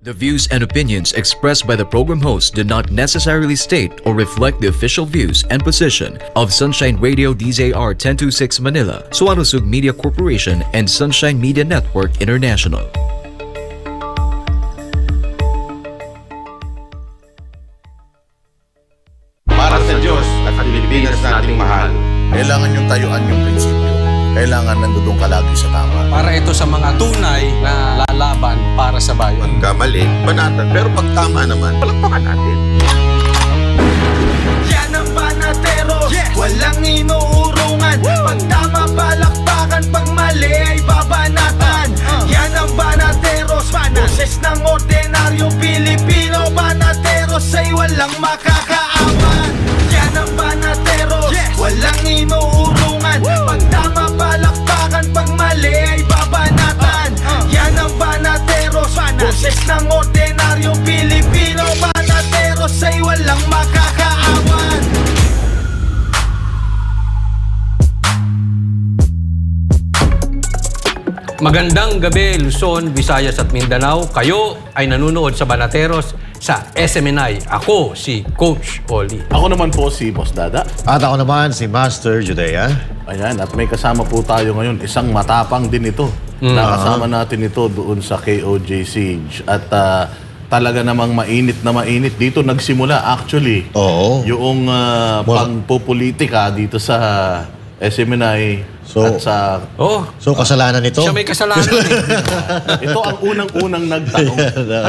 The views and opinions expressed by the program host do not necessarily state or reflect the official views and position of Sunshine Radio DZR 1026 Manila, Suanusug Media Corporation, and Sunshine Media Network International. Para sa Diyos at ang Pilipinas nating mahal. Kailangan yung tayuan yung prinsipyo. Kailangan nandudong ka lagi sa tama. Para ito sa mga tunay na lalaban para sa bayan. Pagkamali, banatan. Pero pag tama naman, palakpakan natin. Yan ang Banateros, walang inuurungan. Pag tama, palakpakan. Pag mali ay babanatan. Yan ang Banateros, boses ng ordinaryong Pilipino. Banateros ay walang makakaawan. Yan ang Banateros, walang inuurungan. Pag tama, palakpakan. Pag mali ay babanatan. Yan ang Banateros, boses ng ordinaryong Pilipino. Banateros ay walang makakaawan. Magandang gabi, Luzon, Visayas at Mindanao. Kayo ay nanunood sa Banateros sa SMNI. Ako si Coach Oli. Ako naman po si Boss Dada. At ako naman si Master Judea. Ayan, at may kasama po tayo ngayon. Isang matapang din ito. Nakasama natin ito doon sa KOJ Siege. At talaga namang mainit na mainit. Dito nagsimula actually. Oo. Yung pangpopolitika dito sa SMNI. At sa... So, kasalanan nito? Siya may kasalanan. Ito ang unang-unang nagtanong.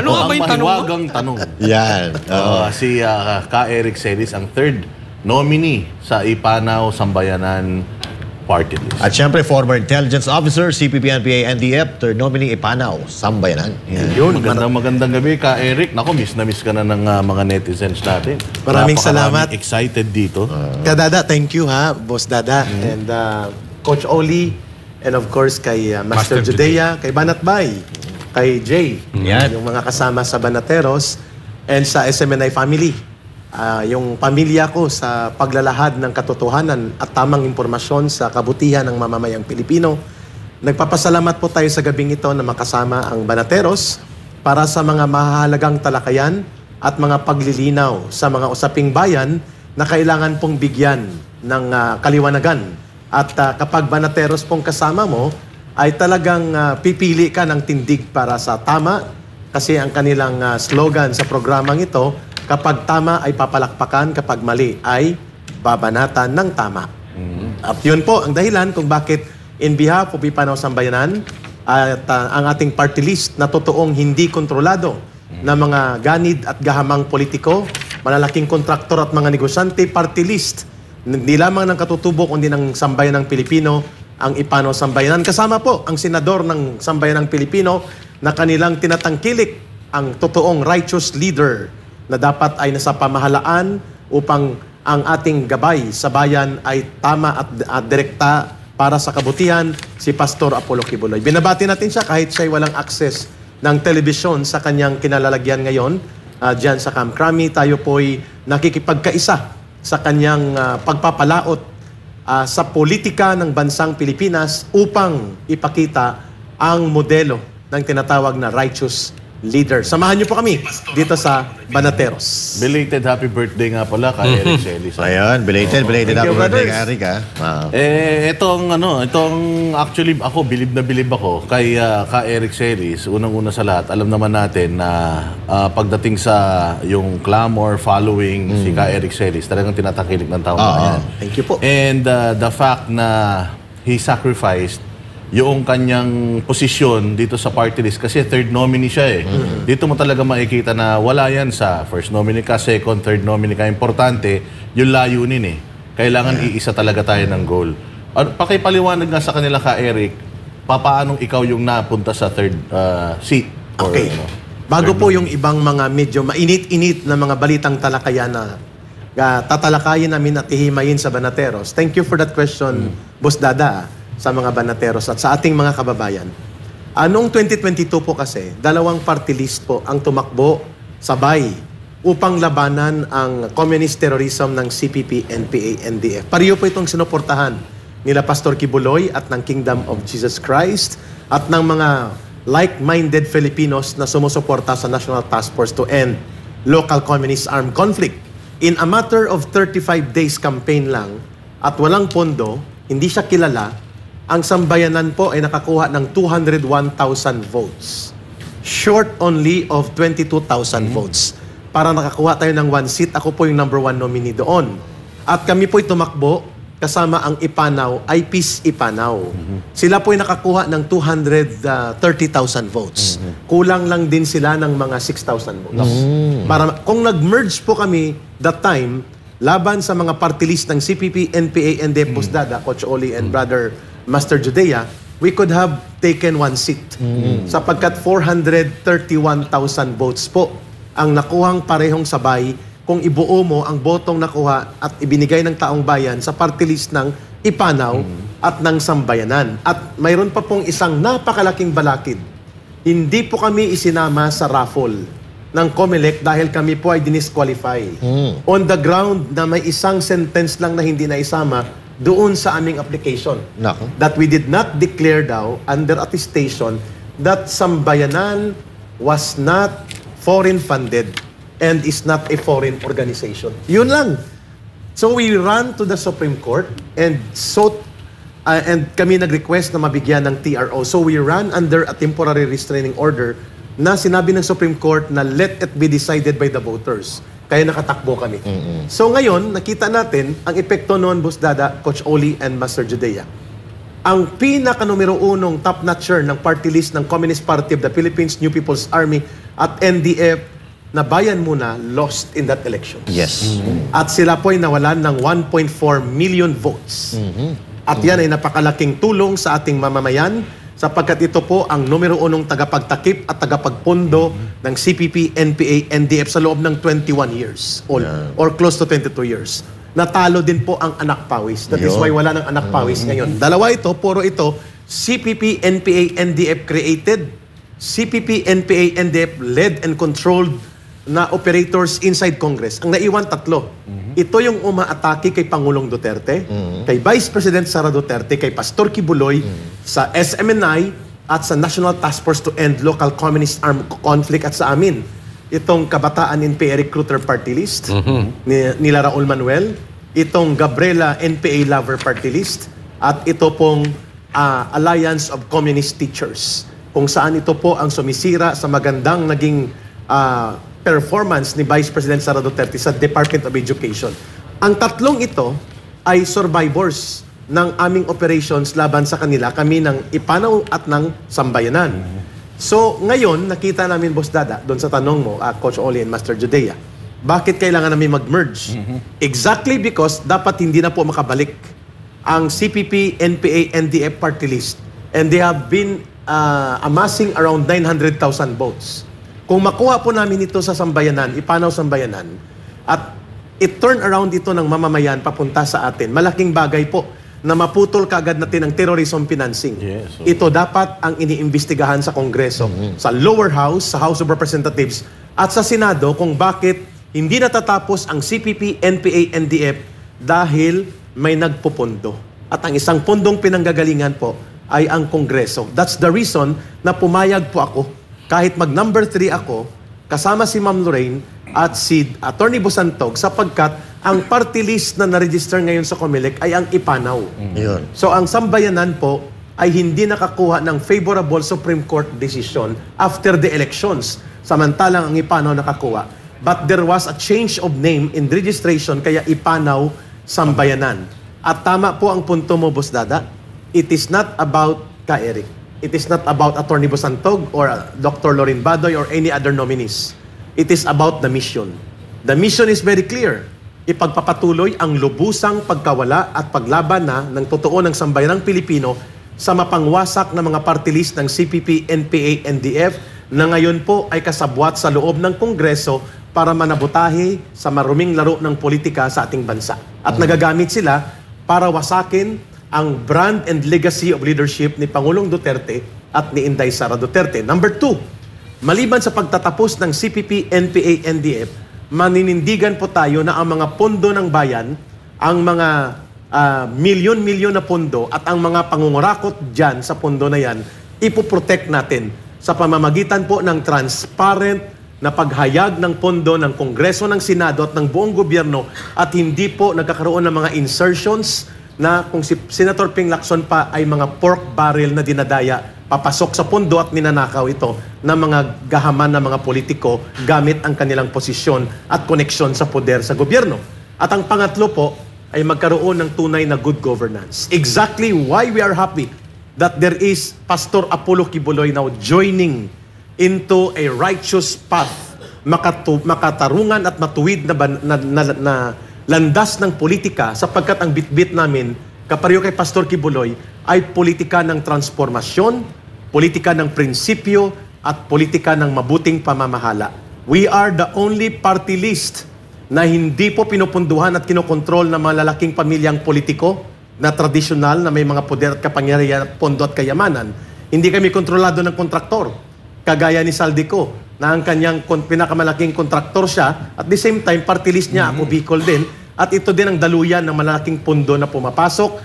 Ano nga ba yung tanong? Mahiwagang tanong. Yan. Si Ka Eric Celis, ang third nominee sa Ipanaw Sambayanan Party List. At syempre, former intelligence officer, CPP, NPA, NDF, third nominee Ipanaw Sambayanan. Yun, magandang gabi, Ka Eric. Naku, miss na miss ka na ng mga netizens natin. Maraming salamat. Excited dito. Ka Dada, thank you ha, Boss Dada. And Coach Oli, and of course kay Master Judea, kay Banat Bay, kay Jay, yung mga kasama sa Banateros, and sa SMNI family. Yung pamilya ko sa paglalahad ng katotohanan at tamang impormasyon sa kabutihan ng mamamayang Pilipino. Nagpapasalamat po tayo sa gabing ito na makasama ang Banateros para sa mga mahalagang talakayan at mga paglilinaw sa mga usaping bayan na kailangan pong bigyan ng kaliwanagan. At kapag Banateros pong kasama mo, ay talagang pipili ka ng tindig para sa tama. Kasi ang kanilang slogan sa programang ito, kapag tama ay papalakpakan, kapag mali ay babanatan ng tama. At yun po ang dahilan kung bakit in behalf of Ipanaw Sambayanan at ang ating party list na totoong hindi kontrolado na mga ganid at gahamang politiko, malalaking kontraktor at mga negosyante, party list. Hindi lamang ng katutubo kundi ng sambayan ng Pilipino ang Ipanaw Sambayanan. Kasama po ang senador ng sambayan ng Pilipino na kanilang tinatangkilik ang totoong righteous leader na dapat ay nasa pamahalaan upang ang ating gabay sa bayan ay tama at direkta para sa kabutihan, si Pastor Apollo Kibuloy. Binabati natin siya kahit siya'y walang access ng telebisyon sa kanyang kinalalagyan ngayon. Diyan sa Camp Crame, tayo po'y nakikipagkaisa sa kanyang pagpapalaot sa politika ng bansang Pilipinas upang ipakita ang modelo ng tinatawag na righteous leader. Samahan niyo po kami dito sa Banateros. Belated happy birthday nga pala kay Eric Celis. Ayan, belated happy birthday, Eric, ha? Itong actually ako, bilib na bilib ako kay Ka Eric Celis. Unang-una sa lahat, alam naman natin na pagdating sa yung clamor following si Ka Eric Celis, talagang tinatakilik ng taong bayan. Thank you po. And the fact na he sacrificed yung kanyang posisyon dito sa party list kasi third nominee siya eh. Dito mo talaga makikita na wala yan sa first nominee ka, second, third nominee ka. Importante, yung layunin eh. Kailangan iisa talaga tayo ng goal. Pakipaliwanag nga sa kanila, Ka Eric, papaanong ikaw yung napunta sa third seat? Okay. Bago po yung ibang mga medyo mainit-init na mga balitang talakayan na tatalakayin namin at ihimayin sa Banateros. Thank you for that question, Boss Dada, sa mga Banateros at sa ating mga kababayan. Noong 2022 po kasi, dalawang party list po ang tumakbo sabay upang labanan ang communist terrorism ng CPP, NPA, NDF. Pareho po itong sinuportahan nila Pastor Kibuloy at ng Kingdom of Jesus Christ at ng mga like-minded Filipinos na sumusuporta sa National Task Force to End Local Communist Armed Conflict. In a matter of 35 days campaign lang at walang pondo, hindi siya kilala, ang sambayanan po ay nakakuha ng 201,000 votes. Short only of 22,000 votes. Para nakakuha tayo ng 1 seat, ako po yung number 1 nominee doon. At kami po'y tumakbo kasama ang Ipanaw, IPIS Ipanaw. Sila po'y nakakuha ng 230,000 votes. Kulang lang din sila ng mga 6,000 votes. Para, kung nag-merge po kami that time, laban sa mga party list ng CPP, NPA, and Boss Dada, Coach Oli, and Brother Master Judea, we could have taken 1 seat. Sapagkat 431,000 votes po ang nakuhang parehong sabay kung ibuo mo ang botong nakuha at ibinigay ng taong bayan sa party list ng Ipanaw at ng Sambayanan. At mayroon pa pong isang napakalaking balakid. Hindi po kami isinama sa raffle ng COMELEC dahil kami po ay dinisqualify. On the ground na may isang sentence lang na hindi na isama doon sa aming application. That we did not declare daw under attestation that Sambayanan was not foreign funded and is not a foreign organization. Yun lang. So we ran to the Supreme Court and and kami nag-request na mabigyan ng TRO. So we ran under a temporary restraining order na sinabi ng Supreme Court na let it be decided by the voters. Kaya nakatakbo kami. So ngayon, nakita natin ang epekto noon, Boss Dada, Coach Oli, and Master Judea. Ang pinaka-numero 1 top-notcher ng party list ng Communist Party of the Philippines, New People's Army, at NDF, na bayan muna lost in that election. Yes. At sila po ay nawalan ng 1.4 million votes. At yan ay napakalaking tulong sa ating mamamayan sapagkat ito po ang numero 1 tagapagtakip at tagapagpondo ng CPP, NPA, NDF sa loob ng 21 years or close to 22 years. Natalo din po ang Anak Pawis. That is why wala ng Anak Pawis ngayon. Dalawa ito, puro ito, CPP, NPA, NDF created, CPP, NPA, NDF led and controlled na operators inside Congress. Ang naiwan 3. Ito yung umaatake kay Pangulong Duterte, kay Vice President Sara Duterte, kay Pastor Kibuloy, sa SMNI, at sa National Task Force to End Local Communist Armed Conflict at sa amin. Itong Kabataan NPA Recruiter Party List, nila Raul Manuel, itong Gabriela NPA Lover Party List, at ito pong Alliance of Communist Teachers, kung saan ito po ang sumisira sa magandang naging performance ni Vice President Sara Duterte sa Department of Education. Ang 3 ito ay survivors ng aming operations laban sa kanila, kami ng Ipanaw at ng Sambayanan. So, ngayon, nakita namin, Boss Dada, doon sa tanong mo, Coach Oli and Master Judea, bakit kailangan namin mag-merge? Exactly because dapat hindi na po makabalik ang CPP, NPA, NDF party list. And they have been amassing around 900,000 votes. Kung makuha po namin ito sa Sambayanan, Ipanaw Sambayanan, at i-turn around ito ng mamamayan papunta sa atin, malaking bagay po na maputol kaagad natin ang terrorism financing. Ito dapat ang iniimbestigahan sa Kongreso, sa lower house, sa House of Representatives, at sa Senado kung bakit hindi natatapos ang CPP, NPA, NDF dahil may nagpupundo. At ang isang pundong pinanggagalingan po ay ang Kongreso. That's the reason na pumayag po ako. Kahit mag-number 3 ako, kasama si Ma'am Lorraine at si Attorney Busantog sapagkat ang party list na na-register ngayon sa COMELEC ay ang Ipanaw. So ang Sambayanan po ay hindi nakakuha ng favorable Supreme Court decision after the elections. Samantalang ang Ipanaw nakakuha. But there was a change of name in registration kaya Ipanaw Sambayanan. At tama po ang punto mo, Boss Dada. It is not about ka, Eric. It is not about Attorney Busantog or Dr. Lorin Badoy or any other nominees. It is about the mission. The mission is very clear. Ipagpapatuloy ang lubusang pagkawala at paglaban na ng totoo ng sambayanang Pilipino sa mapangwasak na mga party list ng CPP, NPA, NDF na ngayon po ay kasabwat sa loob ng Kongreso para manabutahe sa maruming laro ng politika sa ating bansa. At nagagamit sila para wasakin ang brand and legacy of leadership ni Pangulong Duterte at ni Inday Sara Duterte. Number 2, maliban sa pagtatapos ng CPP, NPA, NDF, maninindigan po tayo na ang mga pondo ng bayan, ang mga milyon-milyon na pondo at ang mga pangungurakot dyan sa pondo na yan, ipoprotect natin sa pamamagitan po ng transparent na paghayag ng pondo ng Kongreso, ng Senado at ng buong gobyerno at hindi po nagkakaroon ng mga insertions na kung si Senator Ping Lacson pa ay mga pork barrel na dinadaya papasok sa pondo at ninanakaw ito ng mga gahaman ng mga politiko gamit ang kanilang posisyon at koneksyon sa poder sa gobyerno. At ang pangatlo po ay magkaroon ng tunay na good governance. Exactly why we are happy that there is Pastor Apollo Quiboloy now joining into a righteous path, makatarungan at matuwid na landas ng politika sapagkat ang bitbit namin, kapareho kay Pastor Quiboloy, ay politika ng transformasyon, politika ng prinsipyo, at politika ng mabuting pamamahala. We are the only party list na hindi po pinupunduhan at kinokontrol ng malalaking pamilyang politiko na tradisyonal na may mga poder at kapangyarihan at pondo at kayamanan. Hindi kami kontrolado ng kontraktor, kagaya ni Saldico, na ang kanyang pinakamalaking kontraktor siya, at the same time, party list niya, ako Bicol din, at ito din ang daluyan ng malalaking pondo na pumapasok,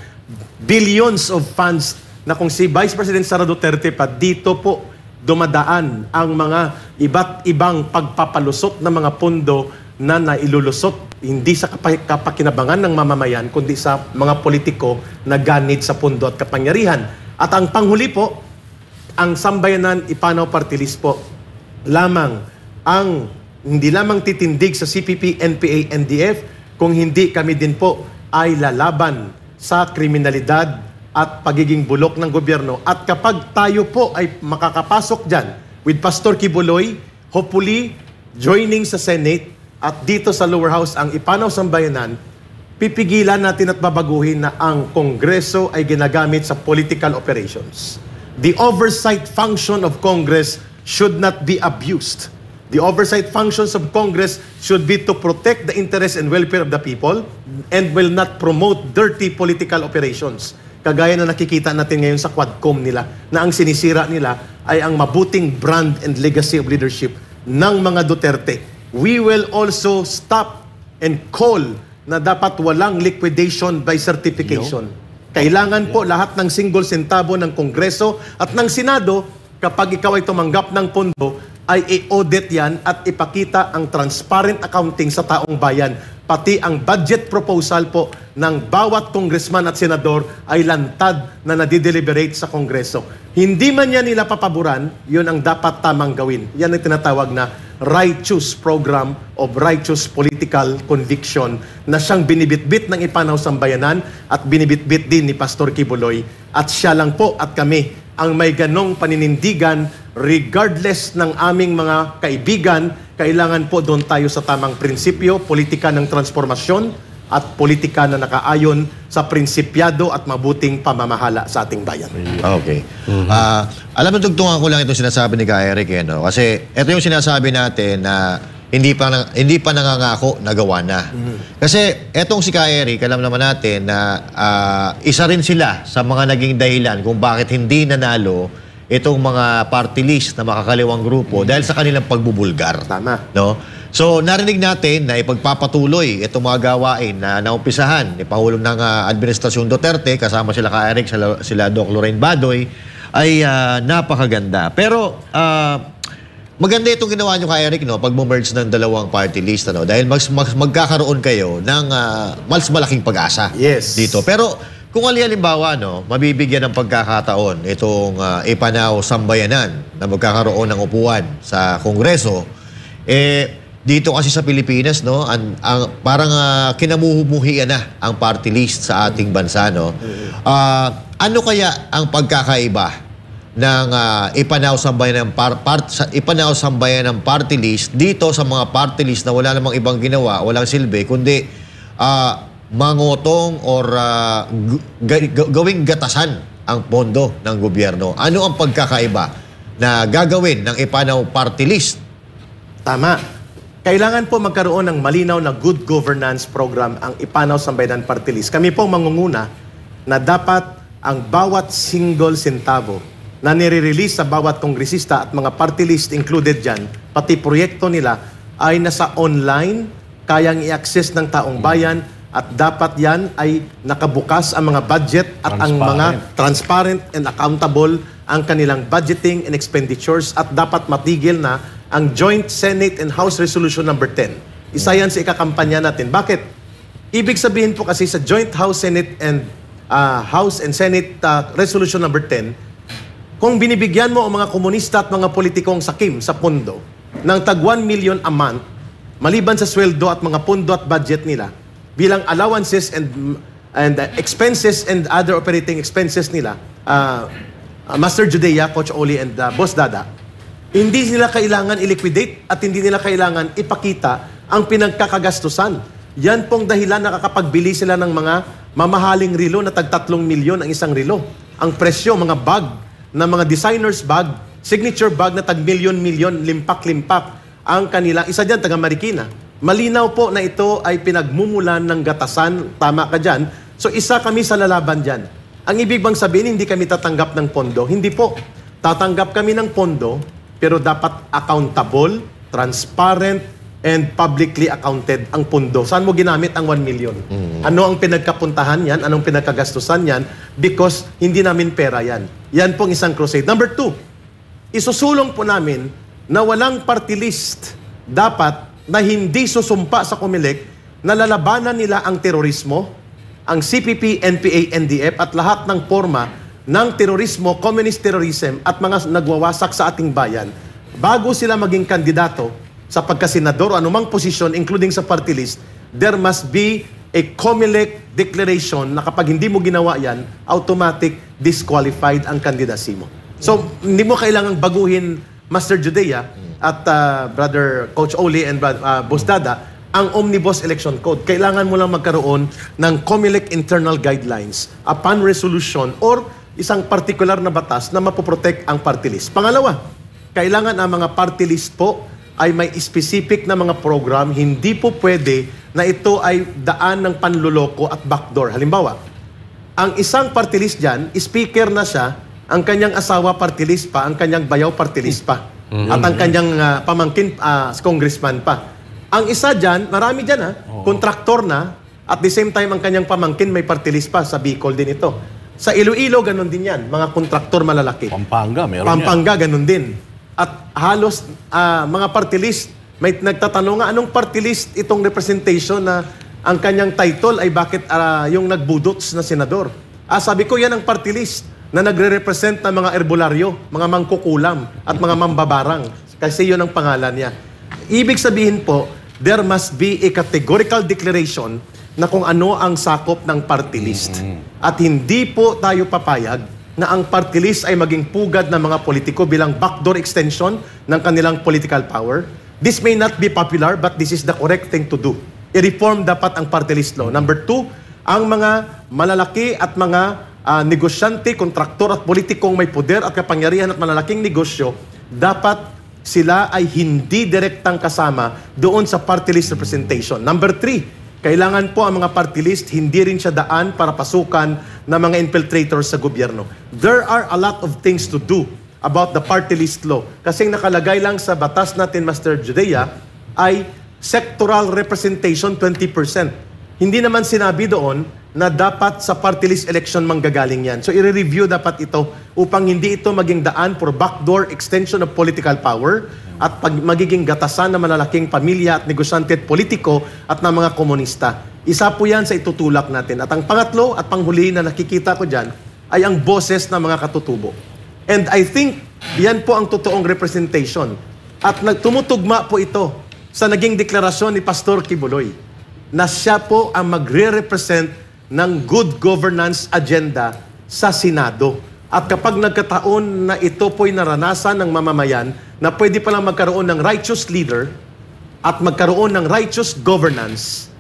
billions of funds na kung si Vice President Sara Duterte pa, dito po dumadaan ang mga iba't ibang pagpapalusot ng mga pondo na nailulusot hindi sa kapakinabangan ng mamamayan, kundi sa mga politiko na ganit sa pondo at kapangyarihan. At ang panghuli po, ang Sambayanan Ipanaw Party List po, hindi lamang titindig sa CPP, NPA, NDF, kung hindi kami din po ay lalaban sa kriminalidad at pagiging bulok ng gobyerno. At kapag tayo po ay makakapasok dyan with Pastor Quiboloy, hopefully joining sa Senate at dito sa lower house ang Ipanaw Sambayanan, pipigilan natin at babaguhin na ang Kongreso ay ginagamit sa political operations. The oversight function of Congress should not be abused. The oversight functions of Congress should be to protect the interests and welfare of the people and will not promote dirty political operations. Kagaya na nakikita natin ngayon sa Quadcom nila, na ang sinisira nila ay ang mabuting brand and legacy of leadership ng mga Duterte. We will also stop and call na dapat walang liquidation by certification. Kailangan po lahat ng single centavo ng Kongreso at ng Senado, kapag ikaw ay tumanggap ng pondo, ay i-audit yan at ipakita ang transparent accounting sa taong bayan. Pati ang budget proposal po ng bawat congressman at senador ay lantad na nadideliberate sa Kongreso. Hindi man yan nila papaboran, yun ang dapat tamang gawin. Yan ang tinatawag na righteous program of righteous political conviction na siyang binibitbit ng Ipanaw Sambayanan at binibitbit din ni Pastor Quiboloy. At siya lang po at kami ang may ganong paninindigan regardless ng aming mga kaibigan. Kailangan po doon tayo sa tamang prinsipyo, politika ng transformasyon at politika na nakaayon sa prinsipyado at mabuting pamamahala sa ating bayan. Okay. Alam mo, tugtungan ko lang itong sinasabi ni Ka Eric, no? Kasi ito yung sinasabi natin na hindi pa nangangako na gawa na. Kasi etong si Ka Eric, alam naman natin na isa rin sila sa mga naging dahilan kung bakit hindi nanalo itong mga party list na makakaliwang grupo dahil sa kanilang pagbubulgar. Tama. No? So, narinig natin na ipagpapatuloy itong mga gawain na naumpisahan ni Pangulong ng Administrasyon Duterte, kasama sila Ka Eric, sila Doc Lorraine Badoy, ay napakaganda. Pero, maganda itong ginawa nyo, Ka Eric, no? Pag-merge ng dalawang party list, ano? Dahil magkakaroon kayo ng mas malaking pag-asa. Yes. Dito. Pero, kung halimbawa, no, mabibigyan ng pagkakataon itong Ipanaw Sambayanan na magkakaroon ng upuan sa Kongreso, dito kasi sa Pilipinas, no, parang kinamuhumuhian na ang party list sa ating bansa, no. Ano kaya ang pagkakaiba ng Ipanaw Sambayanan ng party list dito sa mga party list na wala namang ibang ginawa, walang silbi, kundi mangotong or gawing gatasan ang pondo ng gobyerno? Ano ang pagkakaiba na gagawin ng Ipanaw party list? Tama. Kailangan po magkaroon ng malinaw na good governance program ang Ipanaw Sambayanan Party List. Kami po mangunguna na dapat ang bawat single centavo na nire-release sa bawat kongresista at mga party list included dyan, pati proyekto nila, ay nasa online, kayang i-access ng taong bayan, at dapat yan ay nakabukas ang mga budget at ang mga transparent and accountable ang kanilang budgeting and expenditures at dapat matigil na ang Joint Senate and House Resolution number 10. Isa yan sa ikakampanya natin. Bakit? Ibig sabihin po kasi sa Joint House Senate and Senate Resolution number 10, kung binibigyan mo ang mga komunista at mga politikong sakim sa pondo ng tag 1 million a month, maliban sa sweldo at mga pondo at budget nila, bilang allowances and expenses and other operating expenses nila, Master Judea, Coach Oli, and Boss Dada, hindi nila kailangan i-liquidate at hindi nila kailangan ipakita ang pinagkakagastusan. Yan pong dahilan nakakapagbili sila ng mga mamahaling relo na tag 3 milyon ang isang relo. Ang presyo, mga bag, na mga designer's bag, signature bag na tag milyon-milyon, limpak-limpak ang kanila. Isa dyan, taga Marikina. Malinaw po na ito ay pinagmumulan ng gatasan. Tama ka dyan. So isa kami sa lalaban dyan. Ang ibig bang sabihin, hindi kami tatanggap ng pondo? Hindi po. Tatanggap kami ng pondo, pero dapat accountable, transparent, and publicly accounted ang pondo. Saan mo ginamit ang 1 million? Ano ang pinagkapuntahan yan? Anong pinagkagastusan yan? Because hindi namin pera yan. Yan pong isang crusade. Number 2, isusulong po namin na walang party list dapat na hindi susumpa sa COMELEC na lalabanan nila ang terorismo, ang CPP, NPA, NDF at lahat ng forma ng terorismo, communist terrorism at mga nagwawasak sa ating bayan bago sila maging kandidato sa pagkasenador o anumang posisyon, including sa party list. There must be a COMELEC declaration na kapag hindi mo ginawa yan, automatic disqualified ang kandidacy mo. So, hindi mo kailangang baguhin, Master Judea at Brother Coach Oli and Boss Dada, ang Omnibus Election Code. Kailangan mo lang magkaroon ng COMELEC internal guidelines upon resolution or isang particular na batas na mapoprotect ang party list. Pangalawa, kailangan ang mga party list po ay may specific na mga program. Hindi po pwede na ito ay daan ng panluloko at backdoor. Halimbawa, ang isang party list dyan, speaker na siya, ang kanyang asawa party list pa, ang kanyang bayaw party list pa, at ang kanyang pamangkin congressman pa. Ang isa dyan, marami dyan kontraktor na, at the same time ang kanyang pamangkin may party list pa, sa Bicol din ito. Sa Iloilo, ganun din yan, mga kontraktor malalaki. Pampanga, meron Pampanga, ganun din. At halos mga party list, may nagtatanong nga, anong party list itong representation na ang kanyang title ay bakit yung nagbudots na senador? Sabi ko, yan ang party list na nagre-represent ng mga herbularyo, mga mangkukulam at mga mambabarang. Kasi yun ang pangalan niya. Ibig sabihin po, there must be a categorical declaration na kung ano ang sakop ng party list. At hindi po tayo papayag na ang party list ay maging pugad ng mga politiko bilang backdoor extension ng kanilang political power. This may not be popular, but this is the correct thing to do. I-reform dapat ang party list law. Number 2, ang mga malalaki at mga negosyante, kontraktor at politikong may poder at kapangyarihan at malalaking negosyo, dapat sila ay hindi direktang kasama doon sa party list representation. Number 3, kailangan po ang mga party list, hindi rin siya daan para pasukan ng mga infiltrators sa gobyerno. There are a lot of things to do about the party list law. Kasi nakalagay lang sa batas natin, Master Judea, ay sectoral representation 20%. Hindi naman sinabi doon na dapat sa party list election manggagaling yan. So i-review dapat ito upang hindi ito maging daan for backdoor extension of political power at magiging gatasan ng malalaking pamilya at negosyante at politiko at ng mga komunista. Isa po yan sa itutulak natin. At ang pangatlo at panghuli na nakikita ko dyan ay ang boses ng mga katutubo. And I think yan po ang totoong representation. At tumutugma po ito sa naging deklarasyon ni Pastor Kibuloy na siya po ang magre-represent ng good governance agenda sa Senado. At kapag nagkataon na ito po'y naranasan ng mamamayan na pwede palang magkaroon ng righteous leader at magkaroon ng righteous governance,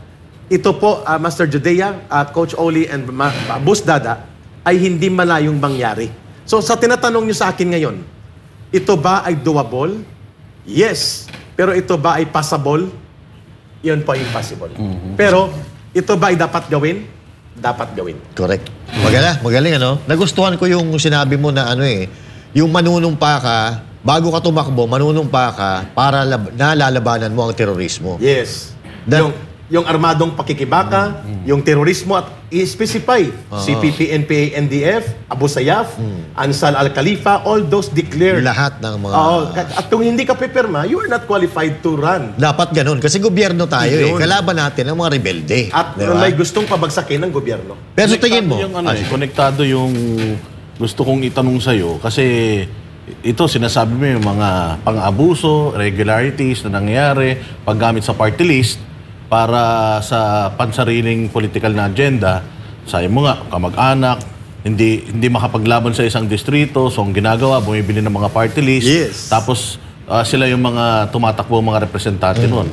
ito po, Master Judea, Coach Oli, and Boss Dada, ay hindi malayong mangyari. So sa tinatanong nyo sa akin ngayon, ito ba ay doable? Yes. Pero ito ba ay passable? Yun po ay impossible. Pero ito ba ay dapat gawin? Dapat gawin. Correct. Magaling ano? Nagustuhan ko yung sinabi mo na yung manunumpa ka, bago ka tumakbo, manunumpa ka para nalalabanan mo ang terorismo. Yes. yung armadong pakikibaka, yung terorismo at i-specify CPP, NPA, NDF, Abu Sayyaf, Ansar al-Khalifa, all those declared. Lahat ng mga... At kung hindi ka pipirma, you are not qualified to run. Dapat ganun. Kasi gobyerno tayo Kalaban natin ang mga rebelde. At diba? may gustong pabagsakin ng gobyerno. Pero sa tingin mo... Konektado yung gusto kong itanong sa'yo. Kasi ito, sinasabi mo yung mga pang-abuso, regularities na nangyayari, paggamit sa party list, para sa pansariling political na agenda. Sabi mo nga, kamag-anak, hindi makapaglaban sa isang distrito, so ang ginagawa, bumibili ng mga party list. Yes. Tapos sila yung mga tumatakbo mga representante nun.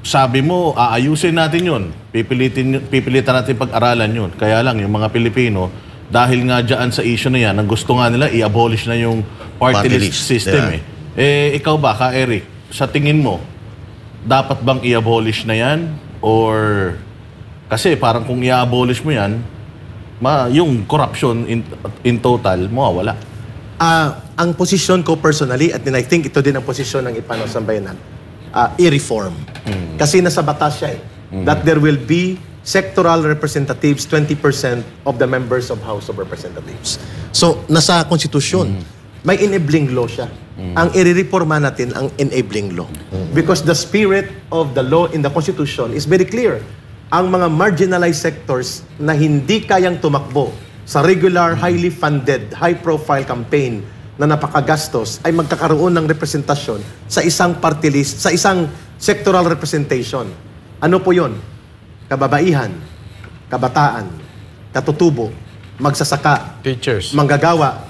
Sabi mo, aayusin natin yun. Pipilitan natin pag-aralan yun. Kaya lang, yung mga Pilipino, dahil nga dyan sa issue na yan, ang gusto nga nila, i-abolish na yung party list system. Ikaw ba, Ka Eric, sa tingin mo, dapat bang i-abolish na yan? Or, kasi parang kung i-abolish mo yan, yung corruption in total, mawawala. Ang posisyon ko personally, at I think ito din ang posisyon ng Ipanaw Sambayanan, i-reform. Kasi nasa batas siya that there will be sectoral representatives, 20% of the members of House of Representatives. So, nasa konstitusyon, may enabling law siya. Ang i-reforma natin ang enabling law. Because the spirit of the law in the Constitution is very clear. Ang mga marginalized sectors na hindi kayang tumakbo sa regular, highly funded, high-profile campaign na napakagastos ay magkakaroon ng representasyon sa isang party list, sa isang sectoral representation. Ano po yon? Kababaihan, kabataan, katutubo, magsasaka, Teachers. manggagawa,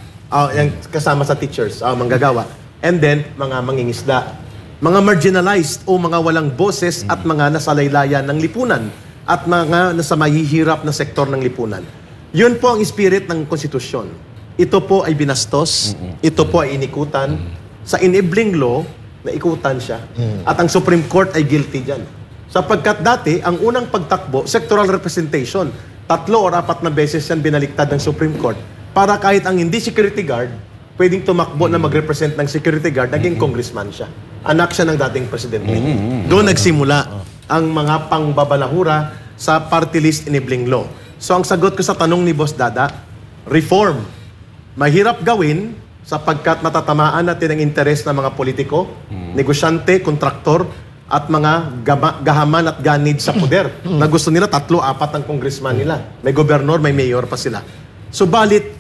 yung kasama sa teachers, manggagawa, and then mga mangingisda, mga marginalized o mga walang boses at mga nasa laylayan ng lipunan at mga nasa mahihirap na sektor ng lipunan. Yun po ang spirit ng konstitusyon. Ito po ay binastos, ito po ay inikutan. Sa enabling law, naikutan siya. At ang Supreme Court ay guilty dyan. Sapagkat dati, ang unang pagtakbo, sectoral representation, 3 or 4 na beses yan binaliktad ng Supreme Court para kahit ang hindi security guard, pwedeng tumakbo na mag-represent ng security guard, naging congressman siya. Anak siya ng dating presidente. Doon nagsimula ang mga pangbabalahura sa party list enabling law. So ang sagot ko sa tanong ni Boss Dada, reform. Mahirap gawin sapagkat matatamaan natin ang interes ng mga politiko, negosyante, kontraktor, at mga gahaman at ganid sa poder na gusto nila 3-4 ang congressman nila. May gobernador, may mayor pa sila. Subalit,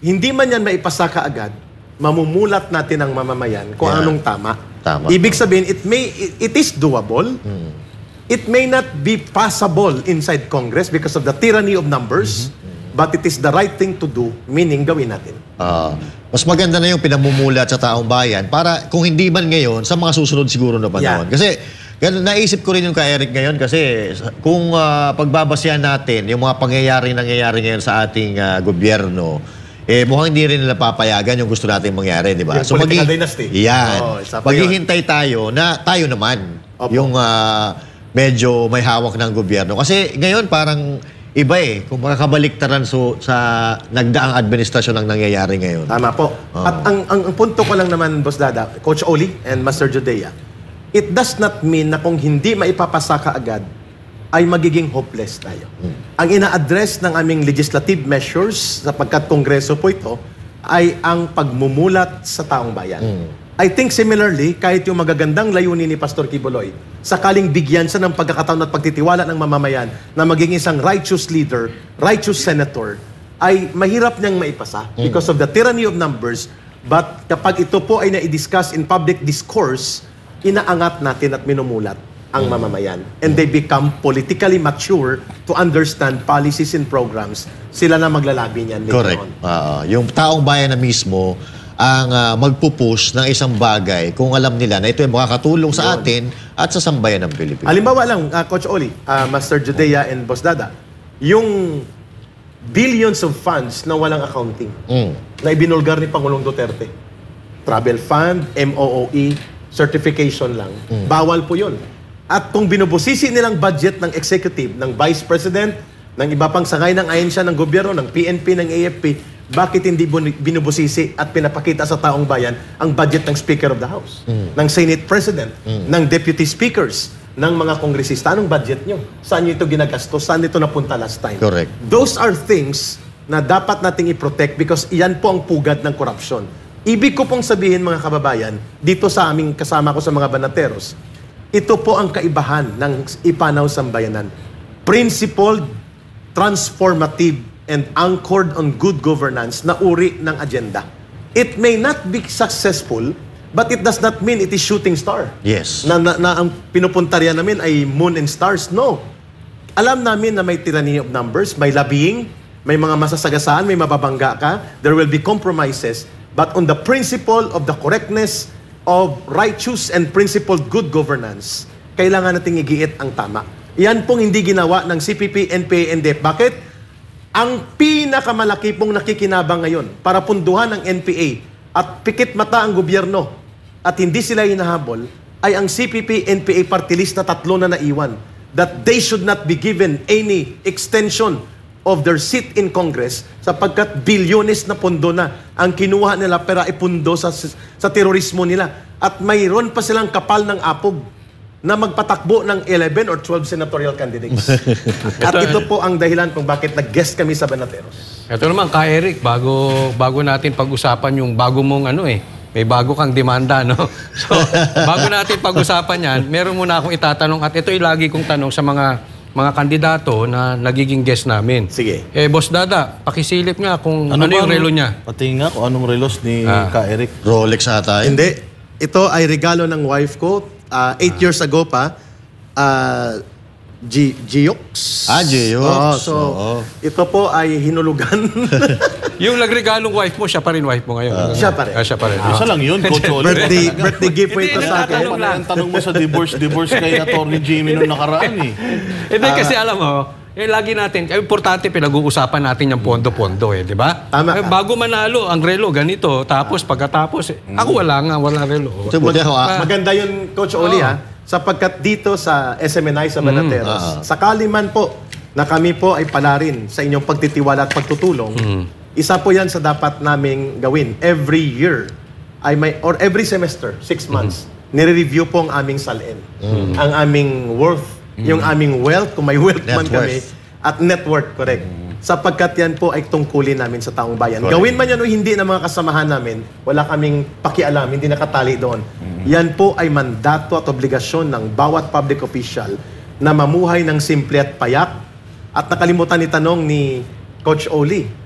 hindi man yan maipasa kaagad, mamumulat natin ang mamamayan kung anong tama. Ibig sabihin, it is doable. It may not be passable inside Congress because of the tyranny of numbers, but it is the right thing to do, meaning gawin natin. Mas maganda na yung pinamumulat sa taong bayan para kung hindi man ngayon, sa mga susunod siguro na panahon. Kasi naisip ko rin yung ka-Eric ngayon kasi kung pagbabasyan natin yung mga nangyayari ngayon sa ating gobyerno, mukhang hindi rin nila papayagan yung gusto natin mangyari, di ba? So political dynasty. Yan. Maghihintay tayo na tayo naman yung medyo may hawak ng gobyerno. Kasi ngayon parang iba kung makakabaliktaran sa nagdaang administrasyon ang nangyayari ngayon. Tama po. At ang punto ko lang naman, Boss Dada, Coach Oli and Master Judea, it does not mean na kung hindi maipapasa ka agad, ay magiging hopeless tayo. Ang ina-address ng aming legislative measures, sapagkat kongreso po ito, ay ang pagmumulat sa taong bayan. I think similarly, kahit yung magagandang layunin ni Pastor Kibuloy, sakaling bigyan siya ng pagkakataon at pagtitiwala ng mamamayan na maging isang righteous leader, righteous senator, ay mahirap niyang maipasa because of the tyranny of numbers. But kapag ito po ay na-discuss in public discourse, inaangat natin at minumulat ang mamamayan. And they become politically mature to understand policies and programs. Sila na maglalabi niyan. Correct. Yung taong bayan na mismo ang magpupush ng isang bagay kung alam nila na ito ay makakatulong sa atin at sa sambayan ng Pilipinas. Halimbawa lang, Coach Oli, Master Judea and Boss Dada, yung billions of funds na walang accounting na ibinulgar ni Pangulong Duterte. Travel fund, MOOE, certification lang. Bawal po yun. At kung binubusisi nilang budget ng executive, ng vice president, ng iba pang sangay ng ahensya ng gobyerno, ng PNP, ng AFP, bakit hindi binubusisi at pinapakita sa taong bayan ang budget ng Speaker of the House, ng Senate President, ng Deputy Speakers, ng mga kongresista. Anong budget nyo? Saan nyo ito ginagastos? Saan ito napunta last time? Correct. Those are things na dapat nating i-protect because iyan po ang pugad ng korupsyon. Ibig ko pong sabihin mga kababayan, dito sa aming kasama ko sa mga banateros, ito po ang kaibahan ng Ipanaw Sambayanan. Principled, transformative, and anchored on good governance na uri ng agenda. It may not be successful, but it does not mean it is shooting star. Yes. Na ang pinupuntarya namin ay moon and stars. No. Alam namin na may tyranny of numbers, may lobbying, may mga masasagasaan, may mababangga ka, there will be compromises, but on the principle of the correctness of righteous and principled good governance, kailangan nating igiit ang tama. Yan pong hindi ginawa ng CPP, NPA, NDF. Bakit? Ang pinakamalaki pong nakikinabang ngayon para punduhan ng NPA at pikit mata ang gobyerno at hindi sila hinahabol ay ang CPP, NPA party list na 3 na naiwan that they should not be given any extension of their seat in Congress sapagkat bilyones na pondo na ang kinuha nila para ipundo sa terorismo nila at mayroon pa silang kapal ng apog na magpatakbo ng 11 or 12 senatorial candidates. At ito po ang dahilan kung bakit nag-guest kami sa Banateros. Ito naman, Ka Eric, bago natin pag-usapan yung bago mong may bago kang demanda, no? So, bago natin pag-usapan yan, meron muna akong itatanong at ito'y lagi kong tanong sa mga kandidato na nagiging guest namin. Sige. Boss Dada, pakisilip nga kung ano yung relo niya. Pati nga kung anong relos ni Ka Eric. Rolex ata. Hindi. Ito ay regalo ng wife ko. 8 years ago pa. Geox. Geox. Ito po ay hinulugan. Yung nagregalong wife mo, siya pa rin wife mo ngayon. Siya pa rin. Siya pa rin. Isa lang yun, Coach Oli. birthday gift po ito sa akin. Ang tanong mo sa divorce kay Atty. Jimmy nung nakaraan eh. Hindi kasi alam mo, lagi natin, importante pinag-uusapan natin yung pondo-pondo di ba? Tama ka. Bago manalo, ang relo ganito, tapos pagkatapos, ako wala relo. Maganda yun, Coach Oli, sapagkat dito sa SMNI sa Banateros, sakali man po na kami po ay palarin sa inyong pagtitiwala at pagtutulong, isa po yan sa dapat naming gawin. Every year, or every semester, 6 months, nire-review po ang aming salin. Ang aming worth, yung aming wealth, kung may wealth man kami, at net worth, correct. Sapagkat yan po ay tungkulin namin sa taong bayan. Gawin man yan o hindi ng mga kasamahan namin, wala kaming pakialam, hindi nakatali doon. Yan po ay mandato at obligasyon ng bawat public official na mamuhay ng simple at payak. At nakalimutan itanong ni Coach Oli.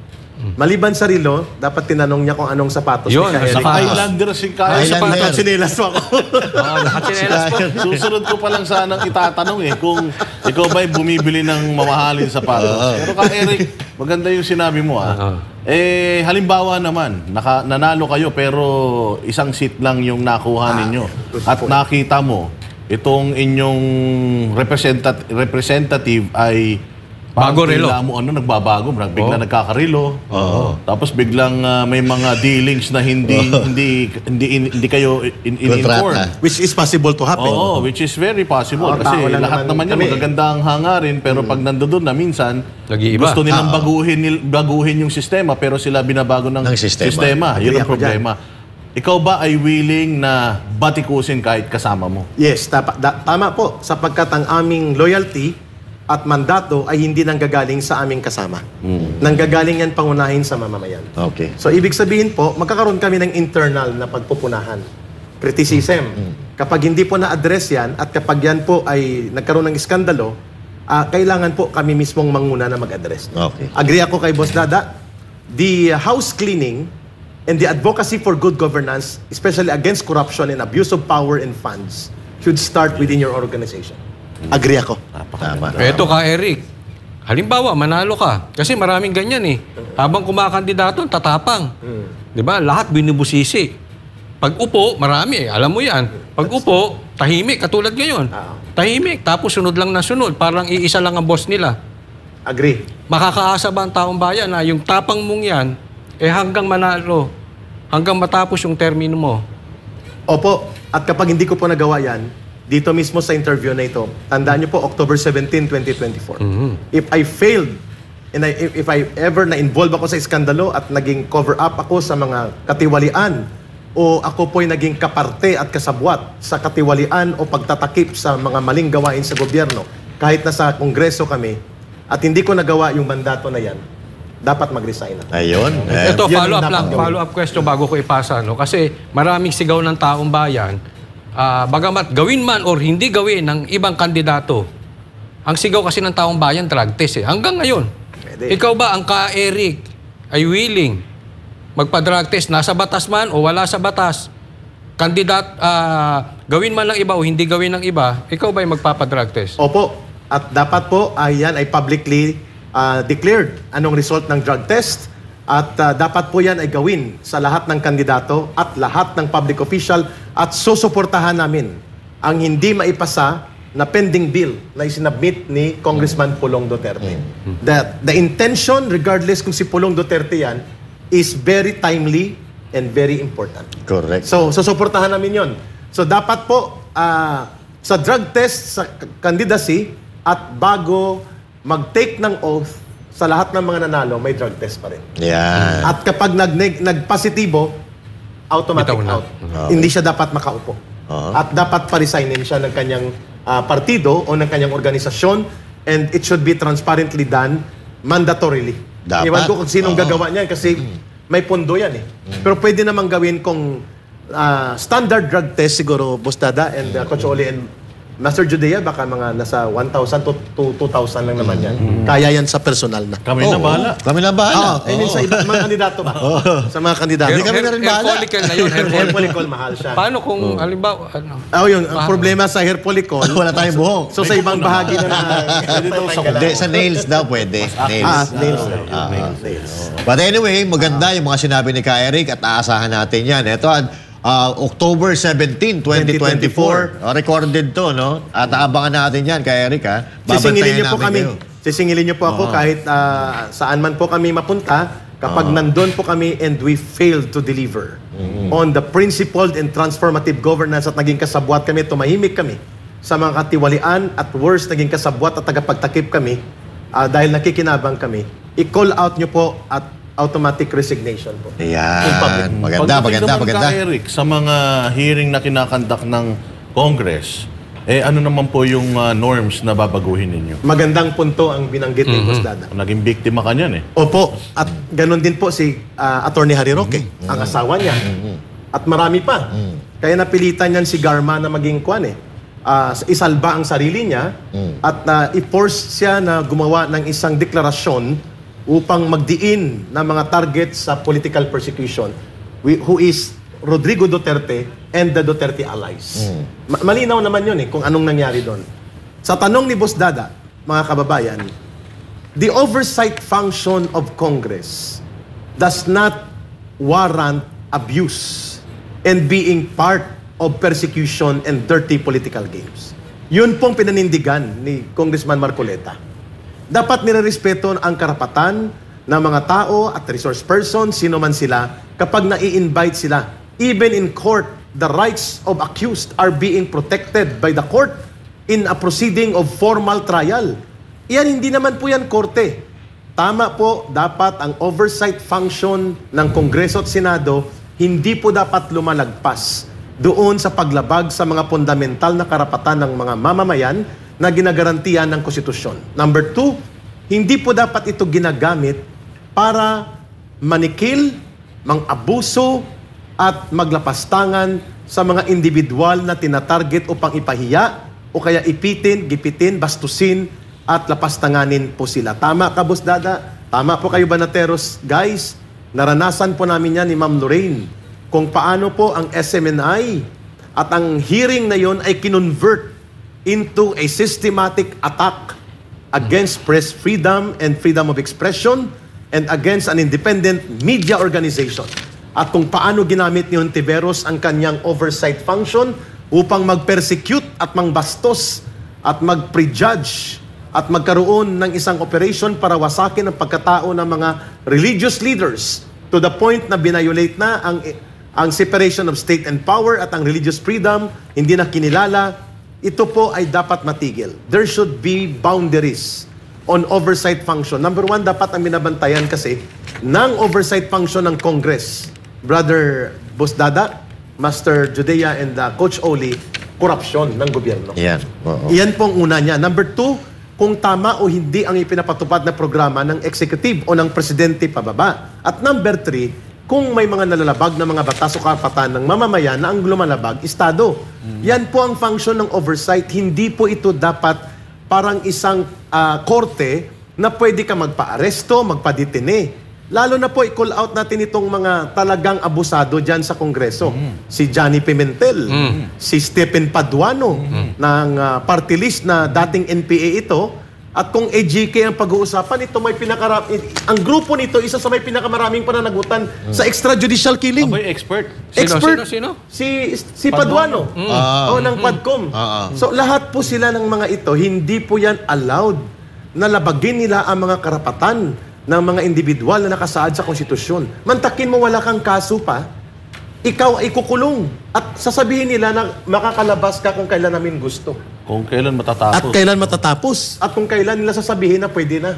Maliban sa relo, dapat tinanong niya kung anong sapatos Yun, ni Ka Eric. Highlander si Ka Eric. Sapatos, sinelas mo ako. Nakatsinelas po. Susunod ko pa lang sanang itatanong kung ikaw ba'y bumibili ng mamahalin sapatos. Pero Ka Eric, maganda yung sinabi mo halimbawa naman, nanalo kayo pero isang seat lang yung nakuha ninyo. At nakita mo, itong inyong representative ay bago relo. Nagbabago, biglang nagkakarilo. Tapos biglang may mga dealings na hindi kayo in-inform. Which is possible to happen. Which is very possible. Kasi lahat naman yan magaganda ang hangarin, pero pag nandoon na minsan, gusto nilang baguhin yung sistema, pero sila binabago ng sistema. Yun ang problema. Ikaw ba ay willing na batikusin kahit kasama mo? Yes, tama po. Sapagkat ang aming loyalty at mandato ay hindi nanggagaling sa aming kasama. Nanggagaling yan pangunahin sa mamamayan. Okay. So, ibig sabihin po, magkakaroon kami ng internal na pagpupunahan. Criticism. Kapag hindi po na-address yan, at kapag yan po ay nagkaroon ng iskandalo, kailangan po kami mismong manguna na mag-address. Okay. Agree ako kay Boss Dada. The house cleaning and the advocacy for good governance, especially against corruption and abuse of power and funds, should start within your organization. Agree ako. Tama. Ito Ka Eric, halimbawa manalo ka, kasi maraming ganyan habang kumakandidato, tatapang. Di ba? Lahat binubusisi. Pag upo, marami alam mo yan. Pag upo, tahimik, katulad ngayon. Tahimik, tapos sunod lang na sunod, parang iisa lang ang boss nila. Agree. Makakaasa ba ang taong bayan na yung tapang mong yan, hanggang manalo, hanggang matapos yung termino mo? Opo, at kapag hindi ko po nagawa yan, dito mismo sa interview na ito, tandaan niyo po, October 17, 2024. If I failed, and if I ever na-involve ako sa iskandalo at naging cover-up ako sa mga katiwalian o ako po'y naging kaparte at kasabwat sa katiwalian o pagtatakip sa mga maling gawain sa gobyerno, kahit nasa Kongreso kami, at hindi ko nagawa yung mandato na yan, dapat mag-resign na. Ayun. Ito, Yan ang follow-up dapat lang. gawin. Follow-up question bago ko ipasa. No? Kasi maraming sigaw ng taong bayan, bagamat gawin man or hindi gawin ng ibang kandidato, ang sigaw kasi ng taong bayan, drug test eh. Hanggang ngayon. Pwede. Ikaw ba, ang ka-Eric, ay willing magpa-drug test, nasa batas man o wala sa batas, gawin man ng iba o hindi gawin ng iba, ikaw ba ay magpapa-drug test? Opo. At dapat po, yan ay publicly declared anong result ng drug test. At dapat po yan ay gawin sa lahat ng kandidato at lahat ng public official at susuportahan namin ang hindi maipasa na pending bill na isinabmit ni Congressman Pulong Duterte. The intention, regardless kung si Pulong Duterte yan, is very timely and very important. Correct. So, susuportahan namin yon. So, dapat po, sa drug test, sa candidacy, at bago mag-take ng oath, sa lahat ng mga nanalo, may drug test pa rin. Yan. At kapag nagpositibo, automatic Bitaw na. out. Hindi siya dapat makaupo. At dapat pa-resignin siya ng kanyang partido o ng kanyang organisasyon, and it should be transparently done mandatorily. Dapat. Iwan ko kung sinong gagawa niyan kasi may pondo yan eh. Pero pwede namang gawin kung standard drug test siguro, Boss Dada and Coach Oli and Master Judea, baka mga nasa 1,000 to 2,000 lang naman yan. Kaya yan sa personal na. Kami na bahala. Kami na bahala. I mean, sa ibang mga kandidato ba? Sa mga kandidato. Hindi kami na rin bahala. Hair follicle na yun. Hair follicle, mahal siya. Paano kung, halimbawa, ano? Yun, ang problema sa hair follicle. Wala tayong buhok. So sa ibang bahagi na Hindi, sa nails daw pwede. Nails. nails. But anyway, maganda yung mga sinabi ni Ka Eric at aasahan natin yan. Ito, October 17, 2024. Recorded to, no? At aabangan natin yan, Ka Eric, ha? Sisingilin niyo po namin kami. kayo. Sisingilin niyo po ako kahit saan man po kami mapunta kapag nandun po kami and we failed to deliver on the principled and transformative governance at naging kasabwat kami, tumahimik kami sa mga katiwalian at worst, naging kasabwat at tagapagtakip kami dahil nakikinabang kami. I-call out niyo po at automatic resignation po. Yan. Maganda. Pagdating naman ka, Eric, sa mga hearing na kinakandak ng Congress, ano naman po yung norms na babaguhin ninyo? Magandang punto ang binanggit ni Boss Dada. Naging biktima ka niyan eh. Opo, at ganun din po si Attorney Harry Roque, ang asawa niya. At marami pa. Kaya napilitan niyan si Garma na maging kwan eh. Isalba ang sarili niya at i-force siya na gumawa ng isang deklarasyon upang magdiin ng mga target sa political persecution, who is Rodrigo Duterte and the Duterte allies. Malinaw naman yun eh, kung anong nangyari doon. Sa tanong ni Boss Dada, mga kababayan, the oversight function of Congress does not warrant abuse and being part of persecution and dirty political games. Yun pong pinanindigan ni Congressman Marcoleta. Dapat nirerespeto ang karapatan ng mga tao at resource person, sino man sila, kapag nai-invite sila. Even in court, the rights of accused are being protected by the court in a proceeding of formal trial. Iyan, hindi naman po yan korte. Tama po, dapat ang oversight function ng Kongreso at Senado, hindi po dapat lumalagpas doon sa paglabag sa mga fundamental na karapatan ng mga mamamayan na ginagarantiyan ng konstitusyon. Number 2, hindi po dapat ito ginagamit para manikil, mang-abuso, at maglapastangan sa mga individual na tinatarget upang ipahiya o kaya ipitin, gipitin, bastusin, at lapastanganin po sila. Tama ka, Boss Dada? Tama po kayo, Banateros. Guys, naranasan po namin yan ni Ma'am Lorraine kung paano po ang SMNI at ang hearing na yon ay kinonvert into a systematic attack against press freedom and freedom of expression and against an independent media organization. At kung paano ginamit ni Hontiveros ang kanyang oversight function upang mag-persecute at mangbastos at mag-prejudge at magkaroon ng isang operation para wasakin ang pagkatao ng mga religious leaders to the point na binayolate na ang separation of state and power at ang religious freedom, hindi na kinilala. Ito po ay dapat matigil. There should be boundaries on oversight function. Number 1, dapat ang binabantayan kasi ng oversight function ng Congress, Brother Boss Dada, Master Judea and Coach Oli, korupsyon ng gobyerno. Yan. Oo. Iyan pong una niya. Number 2, kung tama o hindi ang ipinapatupad na programa ng executive o ng presidente pababa. At number 3, kung may mga nalalabag na mga batas o karapatan ng mamamayan na ang lumalabag, Estado. Yan po ang function ng oversight. Hindi po ito dapat parang isang korte na pwede ka magpa-aresto, magpa-detene. Lalo na po, i-call out natin itong mga talagang abusado dyan sa Kongreso. Si Johnny Pimentel, si Stephen Paduano, ng party list na dating NPA ito. At kung AGK ang pag-uusapan, ito may ang grupo nito, isa sa may pinakamaraming pananagutan sa extrajudicial killing. Aboy, expert. Sino? Si Paduano. Ng Padcom. So lahat po sila ng mga ito, hindi po yan allowed na labagin nila ang mga karapatan ng mga individual na nakasaad sa konstitusyon. Mantakin mo wala kang kaso pa, ikaw ay kukulong. At sasabihin nila na makakalabas ka kung kailan namin gusto. Kung kailan matatapos. At kailan matatapos. At kung kailan nila sasabihin na pwede na.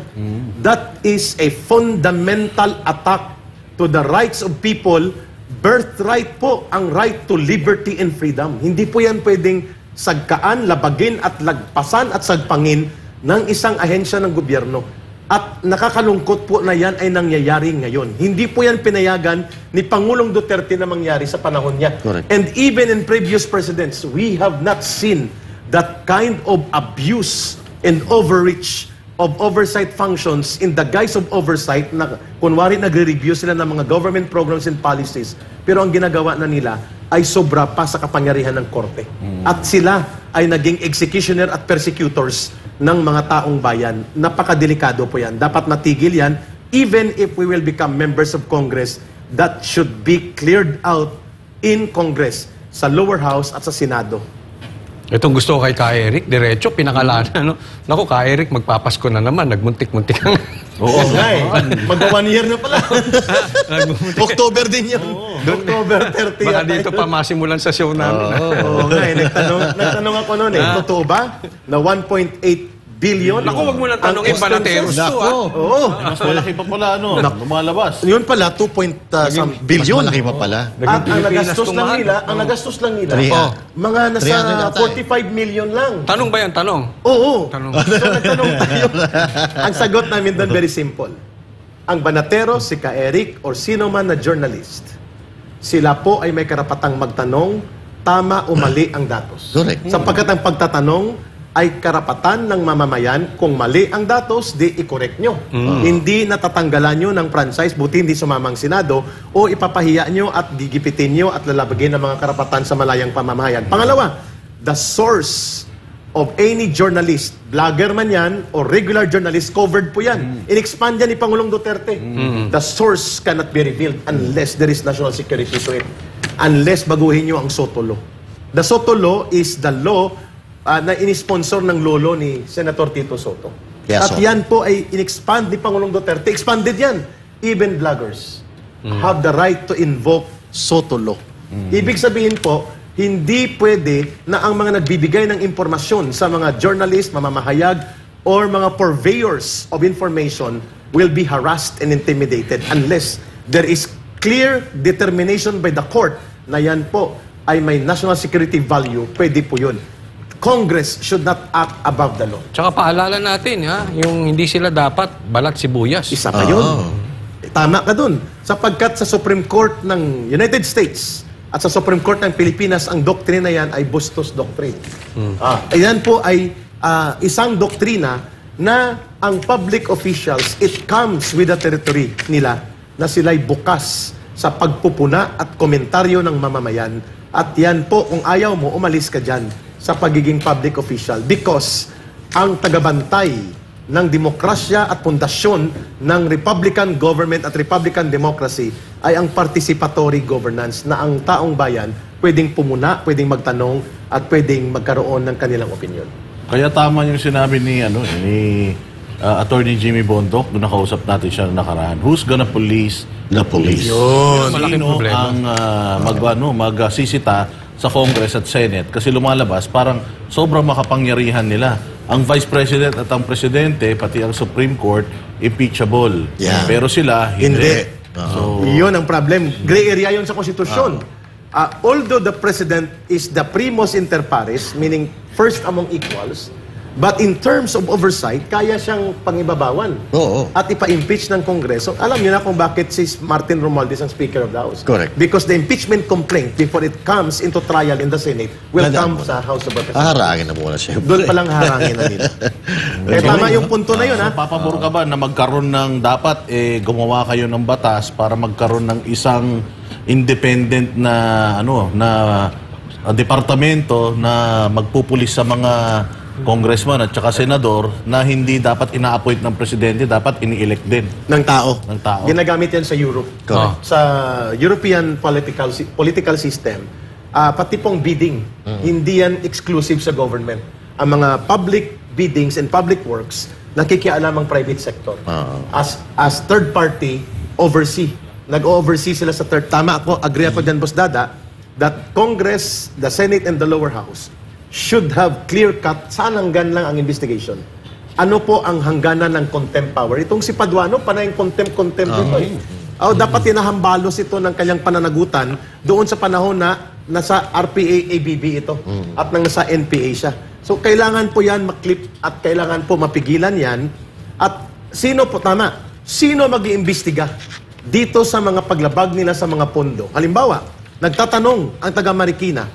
That is a fundamental attack to the rights of people. Birthright po ang right to liberty and freedom. Hindi po yan pwedeng sagkaan, labagin at lagpasan at sagpangin ng isang ahensya ng gobyerno. At nakakalungkot po na yan ay nangyayari ngayon. Hindi po yan pinayagan ni Pangulong Duterte na mangyari sa panahon niya. Correct. And even in previous presidents, we have not seen that kind of abuse and overreach of oversight functions in the guise of oversight na kunwari nagre-review sila ng mga government programs and policies. Pero ang ginagawa na nila ay sobra pa sa kapangyarihan ng korte. At sila ay naging executioner at persecutors ng mga taong bayan. Napakadelikado po yan. Dapat matigil yan. Even if we will become members of Congress, that should be cleared out in Congress, sa lower house at sa Senado. Itong gusto ko kay Ka-Eric, diretso, pinakalanan. No? Naku, Ka-Eric, magpapasko na naman. Nagmuntik-muntik ang... Oo nga eh. Mag-1 year na pala. October din yun. October 30. Baka dito pa masimulan sa show namin. Oo nga eh. Nagtanong ako noon eh. Totoo ba na 1.8 billion? Naku, wag mo lang tanongin Banateros to. Oo. Mas malaki pa pala, lumalabas. Yun pala, 2 billion. Mas malaki pa pala. Ang nagastos lang nila, mga nasa 45 million lang. Tanong ba yan? Tanong? Oo. Tanong. So nagtanong tayo. Ang sagot namin doon very simple. Ang Banateros, si Ka-Eric, or sino man na journalist, sila po ay may karapatang magtanong, tama o mali ang datos. Correct. Sapagkat ang pagtatanong ay karapatan ng mamamayan. Kung mali ang datos, di i-correct nyo. Hindi natatanggalan nyo ng franchise, buti hindi sumamang Senado, o ipapahiya nyo at gigipitin nyo at lalabagin ng mga karapatan sa malayang pamamayan. Pangalawa, the source of any journalist, vlogger man yan, o regular journalist, covered po yan. In-expand yan ni Pangulong Duterte. The source cannot be revealed unless there is national security to it. Unless baguhin nyo ang SOTO law. The SOTO law is the law na inisponsor ng lolo ni Senator Tito Soto. Yes, At yan po ay in-expand ni Pangulong Duterte. Expanded yan. Even vloggers have the right to invoke SOTO law. Ibig sabihin po, hindi pwede na ang mga nagbibigay ng impormasyon sa mga journalist, mamamahayag, or mga purveyors of information will be harassed and intimidated unless there is clear determination by the court na yan po ay may national security value. Pwede po yun. Congress should not act above the law. Tsaka paalala natin, yung hindi sila dapat balat sibuyas. Isa pa yun. Tama ka dun. Sapagkat sa Supreme Court ng United States at sa Supreme Court ng Pilipinas, ang doktrina yan ay Bustos Doctrine. Ayan po ay isang doktrina na ang public officials, it comes with the territory nila na sila'y bukas sa pagpupuna at komentaryo ng mamamayan. At yan po, kung ayaw mo, umalis ka dyan sa pagiging public official because ang tagabantay ng demokrasya at pundasyon ng Republican government at Republican democracy ay ang participatory governance na ang taong bayan pwedeng pumuna, pwedeng magtanong at pwedeng magkaroon ng kanilang opinion. Kaya tama yung sinabi ni Attorney Jimmy Bondoc, doon nakausap natin siya nakaraan. Who's gonna police the police? Yun. Malaking Sino problema. ang magsisita sa Congress at Senate kasi lumalabas parang sobrang makapangyarihan nila. Ang Vice President at ang Presidente, pati ang Supreme Court, impeachable. Yeah. Pero sila, hindi. So, yun ang problem. Gray area yun sa konstitusyon. although the president is the primus inter pares, meaning first among equals, but in terms of oversight, kaya siyang pangibabawan. Oo. At ipa-impeach ng Kongreso. Alam niyo na kung bakit si Martin Romualdez ang Speaker of the House. Correct. Because the impeachment complaint, before it comes into trial in the Senate, will come sa House of Representatives. Haharangin na muna siya. Doon palang harangin na nila. Kaya tama yung punto na yun, ha? So, papabor ka ba na magkaroon ng dapat gumawa kayo ng batas para magkaroon ng isang independent na departamento na magpupulis sa mga congressman at saka senador na hindi dapat ina-appoint ng presidente, dapat ini-elect din Ng tao. ng tao. Ginagamit yan sa Europe. Correct. Sa European political system, pati pong bidding, hindi yan exclusive sa government. Ang mga public biddings and public works, nakikialam ang private sector. As third party, oversee. Nag-oversee sila sa third. Tama ako, agree ako dyan, Boss Dada, that Congress, the Senate, and the lower house should have clear-cut saan hanggan lang ang investigation. Ano po ang hangganan ng contempt power? Itong si Paduano, panay contempt ito eh. Dapat tinahambalos ito ng kanyang pananagutan doon sa panahon na nasa RPA ABB ito at nang nasa NPA siya. So kailangan po yan maklip at kailangan po mapigilan yan. At sino po, sino mag-iimbestiga dito sa mga paglabag nila sa mga pondo? Halimbawa, nagtatanong ang taga Marikina,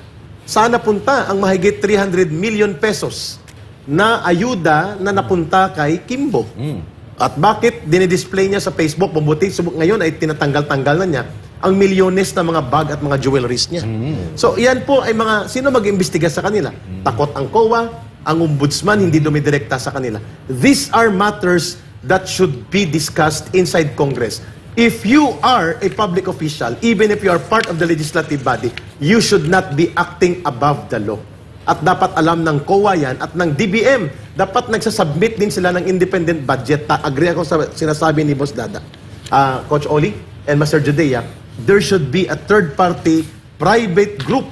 saan napunta ang mahigit 300 million pesos na ayuda na napunta kay Kimbo? At bakit dinidisplay niya sa Facebook, mabuti ngayon ay tinatanggal-tanggal na niya ang milyones na mga bag at mga jewelries niya. So, yan po ay mga, sino mag-imbestiga sa kanila? Takot ang COA, ang ombudsman, hindi dumidirekta sa kanila. These are matters that should be discussed inside Congress. If you are a public official, even if you are part of the legislative body, you should not be acting above the law. At dapat alam ng COA yan at ng DBM. Dapat nagsasubmit din sila ng independent budget. Agree ako sa sinasabi ni Boss Dada. Coach Oli and Master Judea, there should be a third-party private group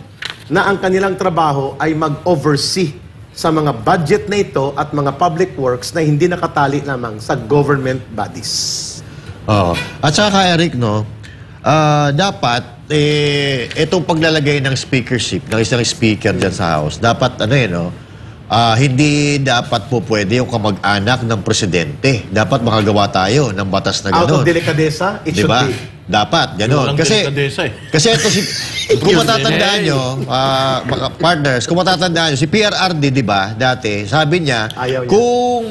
na ang kanilang trabaho ay mag-oversee sa mga budget na ito at mga public works na hindi nakatali lamang sa government bodies. At saka Eric, dapat itong paglalagay ng speakership ng isang speaker dyan sa House, dapat hindi dapat po pwede yung kamag-anak ng presidente. Dapat makagawa tayo ng batas na gano'n. Out of delikadesa, it should be. Dapat, gano'n. Kasi ito kung matatandaan nyo, mga partners, kung matatandaan nyo, si PRRD, di ba, dati, sabi niya, kung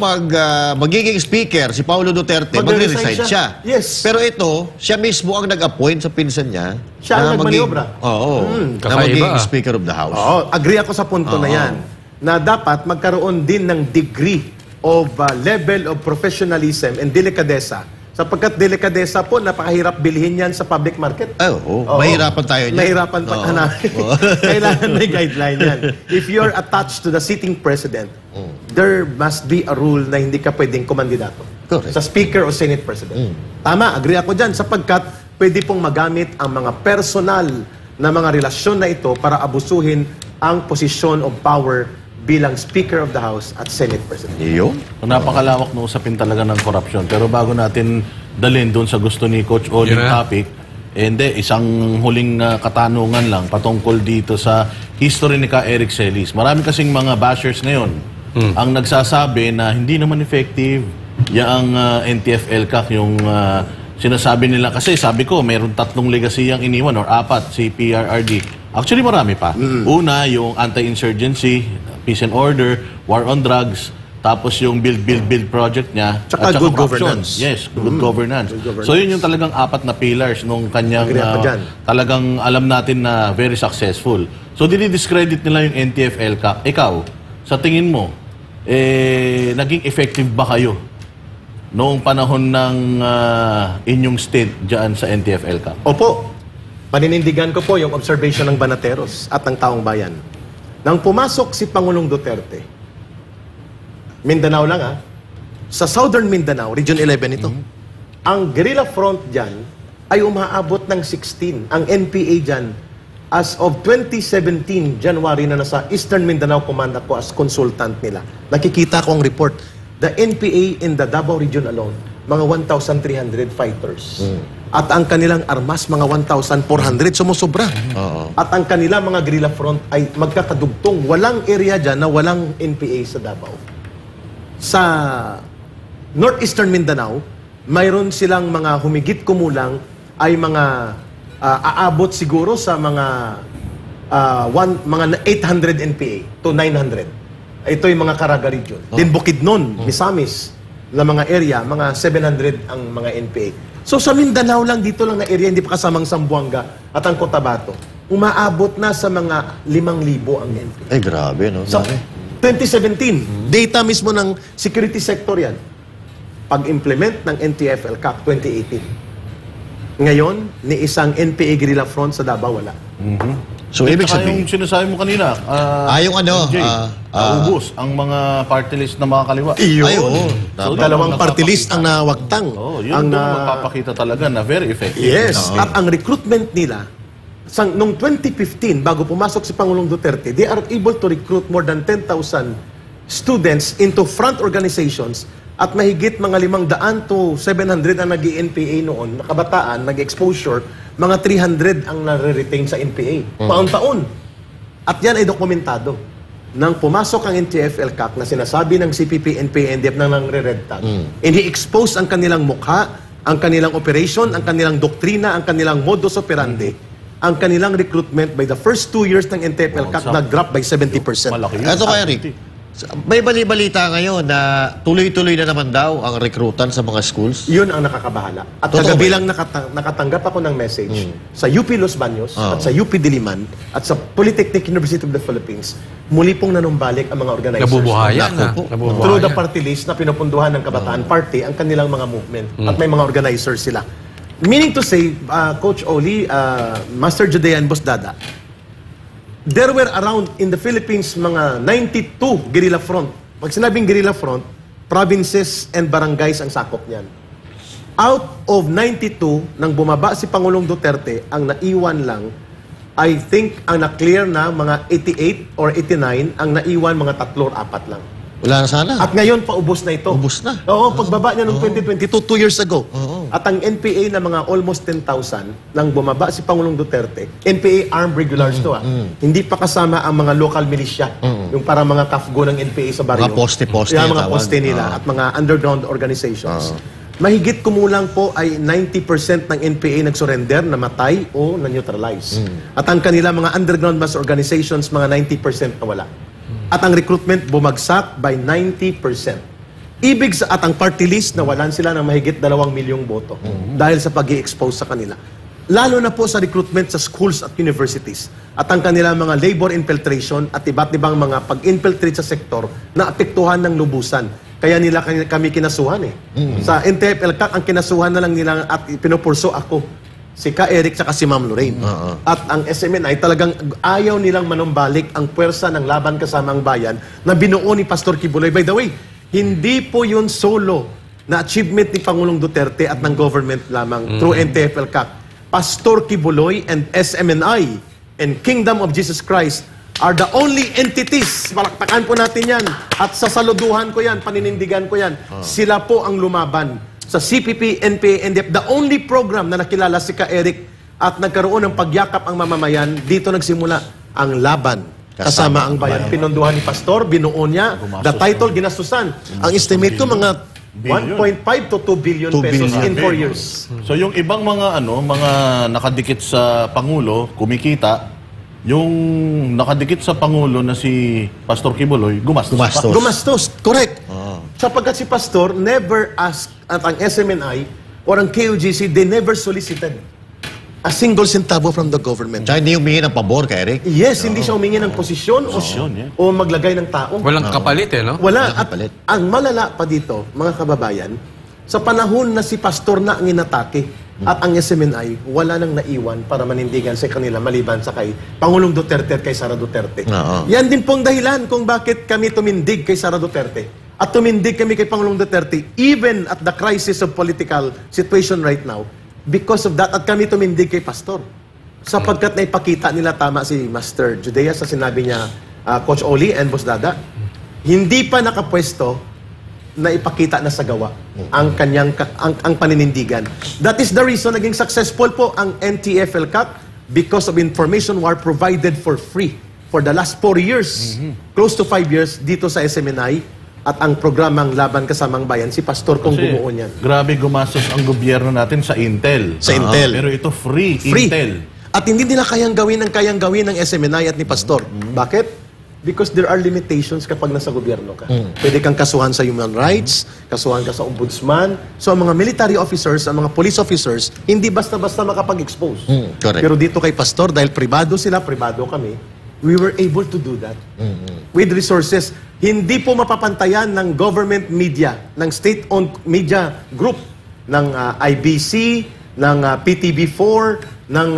magiging speaker si Paulo Duterte, magre-resign siya. Yes. Pero ito, siya mismo ang nag-appoint sa pinsan niya. Siya ang nagmaniobra. Na magiging Speaker of the House. Agree ako sa punto na yan. Na dapat magkaroon din ng degree of level of professionalism and delikadesa. Sapagkat delikadesa po, napakahirap bilhin yan sa public market. Mahirapan tayo niyan. Mahirapan pa hanapin. Kailangan may guideline yan. If you're attached to the sitting president, there must be a rule na hindi ka pwedeng kumandidato. Correct. Sa speaker o senate president. Tama, agree ako dyan. Sapagkat pwede pong magamit ang mga personal na mga relasyon na ito para abusuhin ang posisyon of power bilang Speaker of the House at Senate President. Napakalawak na usapin talaga ng corruption. Pero bago natin dalhin doon sa gusto ni Coach Oli topic, isang huling katanungan lang patungkol dito sa history ni Eric Celis. Marami kasing mga bashers ngayon ang nagsasabi na hindi naman effective yung NTF-ELCAC, yung sinasabi nila. Kasi sabi ko, mayroon 3 legacy ang iniwan or 4 si PRRD. Actually, marami pa. Una, yung anti-insurgency, peace and order, war on drugs, tapos yung build project niya, at saka good governance. Yes, good governance. So yun yung talagang 4 na pillars nung kanyang talagang alam natin na very successful. So dinidiscredit nila yung NTF-ELCAC. Ikaw, sa tingin mo, naging effective ba kayo noong panahon ng inyong stint dyan sa NTF-ELCAC? Opo. Paninindigan ko po yung observation ng Banateros at ng taong bayan. Nang pumasok si Pangulong Duterte, Mindanao lang sa Southern Mindanao, Region 11 ito, ang guerrilla front dyan ay umaabot ng 16. Ang NPA dyan, as of 2017, January na nasa Eastern Mindanao Command ako as consultant nila. Nakikita ko ang report. The NPA in the Davao region alone, mga 1,300 fighters. At ang kanilang armas, mga 1,400, sumusobra. At ang kanilang mga guerrilla front ay magkakadugtong. Walang area dyan na walang NPA sa Davao. Sa Northeastern Mindanao, mayroon silang mga humigit kumulang ay mga aabot siguro sa mga 800 NPA to 900. Ito yung mga Caraga region. Din Bukidnon, Misamis, na mga area, mga 700 ang mga NPA. So sa Mindanao lang, dito lang na area, hindi pa kasamang Zamboanga at ang Cotabato, umaabot na sa mga 5,000 ang NPA. Ay, grabe, no? Sa 2017, data mismo ng security sector yan. Pag-implement ng NTF-ELCAC 2018. Ngayon, ni isang NPA guerrilla front sa Davao, wala. So, ibig Saka sabihin, yung sinasabi mo kanina, yung ano, Jay, naubos ang mga party list na mga kaliwa. ay, oo. So, Dalawang party list ang nawagtang. Yun ang magpapakita talaga na very effective. Yes. At ang recruitment nila, noong 2015, bago pumasok si Pangulong Duterte, they are able to recruit more than 10,000 students into front organizations at mahigit mga 500 to 700 ang nag-NPA noon, nakabataan, nag-exposure, mga 300 ang nare-retain sa NPA. Taon-taon. At yan ay dokumentado. Nang pumasok ang NTF-ELCAC na sinasabi ng CPP, NPA, NDF na nang-re-red tag, ini-expose ang kanilang mukha, ang kanilang operation, ang kanilang doktrina, ang kanilang modus operandi, ang kanilang recruitment by the first 2 years ng NTF-ELCAC nag-drop by 70%. Malaki yun. Ito kaya, Rick, may bali-balita ngayon na tuloy-tuloy na naman daw ang rekrutan sa mga schools. Yun ang nakakabahala. At Totoo kagabi ba? lang nakatanggap ako ng message sa UP Los Baños at sa UP Diliman at sa Polytechnic University of the Philippines, muli pong nanumbalik ang mga organizers. Nabubuhayan na. Naku po. Through the party list na pinupunduhan ng Kabataan Party ang kanilang mga movement. At may mga organizers sila. Meaning to say, Coach Oli, Master Judean Boss Dada, there were around in the Philippines mga 92 guerrilla front. Pag sinabing guerrilla front, provinces and barangays ang sakop niyan. Out of 92, nang bumaba si Pangulong Duterte, ang naiwan lang, I think ang na-clear na mga 88 or 89, ang naiwan mga 3 or 4 lang. Wala na sana. At ngayon, paubos na ito. Ubos na. Oo, pagbaba niya noong 2022, 2 years ago. At ang NPA na mga almost 10,000, nang bumaba si Pangulong Duterte, NPA armed regulars to Hindi pa kasama ang mga local militia, yung para mga kafgo ng NPA sa baryo. Mga poste-poste Yung mga tawag. poste nila at mga underground organizations. Mahigit kumulang po ay 90% ng NPA nag-surrender, namatay o na-neutralize. At ang kanila mga underground mass organizations, mga 90% na wala. At ang recruitment bumagsak by 90%. Ibig sa at ang party list nawalan sila ng mahigit 2 milyong boto dahil sa pag-i-expose sa kanila. Lalo na po sa recruitment sa schools at universities at ang kanilang mga labor infiltration at iba't ibang mga pag-infiltrate sa sektor na apektuhan ng lubusan. Kaya nila kami kinasuhan Sa NTF-ELCAC, ang kinasuhan na lang nila at pinupurso ako, si Ka Eric at si Ma'am Lorraine. At ang SMNI talagang ayaw nilang manumbalik ang puwersa ng laban kasama ang bayan na binuo ni Pastor Kibuloy. By the way, hindi po yun solo na achievement ni Pangulong Duterte at ng government lamang through NTF-ELCAC. Pastor Kibuloy and SMNI and Kingdom of Jesus Christ are the only entities, palakpakan po natin yan, at sasaluduhan ko yan, paninindigan ko yan, sila po ang lumaban sa CPP, NPA, NDF, the only program na nakilala si Ka Eric at nagkaroon ng pagyakap ang mamamayan, dito nagsimula ang laban kasama ang bayan. Pinunduhan ni Pastor, binuo niya, the title ginastusan. Ang estimate ko mga 1.5 to 2 billion 2 pesos billion. in 4 years. So yung ibang mga mga nakadikit sa Pangulo, kumikita, yung nakadikit sa Pangulo na si Pastor Kibuloy, gumastos. Gumastos, correct. Sapagkat si Pastor never asked at ang SMNI or ang KOGC, they never solicited a single centavo from the government. Tsaka hindi humingi ng pabor kay Eric. Yes, hindi siya humingi ng posisyon o maglagay ng tao. Walang kapalit no? Wala. Walang At kapalit. ang malala pa dito, mga kababayan, sa panahon na si Pastor na ang inatake at ang SMNI, wala nang naiwan para manindigan sa kanila maliban sa kay Pangulong Duterte at kay Sara Duterte. Yan din pong dahilan kung bakit kami tumindig kay Sara Duterte. At tumindig kami kay Pangulong Duterte even at the crisis of political situation right now because of that. At kami tumindig kay Pastor. Sapagkat naipakita nila tama si Master Judea sa sinabi niya, Coach Oli and Boss Dada, hindi pa nakapwesto na ipakita na sa gawa ang kanyang ang paninindigan. That is the reason naging successful po ang NTF-ELCAC because of information war provided for free for the last 4 years, close to 5 years dito sa SMNI at ang programang Laban Kasamang Bayan, si Pastor kung bumuo niyan. Grabe gumastos ang gobyerno natin sa Intel. Sa Intel. Pero ito free. Intel. At hindi nila kayang gawin ng SMNI at ni Pastor. Bakit? Because there are limitations kapag nasa gobyerno ka. Pwede kang kasuhan sa human rights, kasuhan ka sa ombudsman. So ang mga military officers, ang mga police officers, hindi basta-basta makapag-expose. Correct. Pero dito kay Pastor, dahil pribado sila, pribado kami, we were able to do that. With resources. Hindi po mapapantayan ng government media, ng state-owned media group, ng IBC, ng PTV4, ng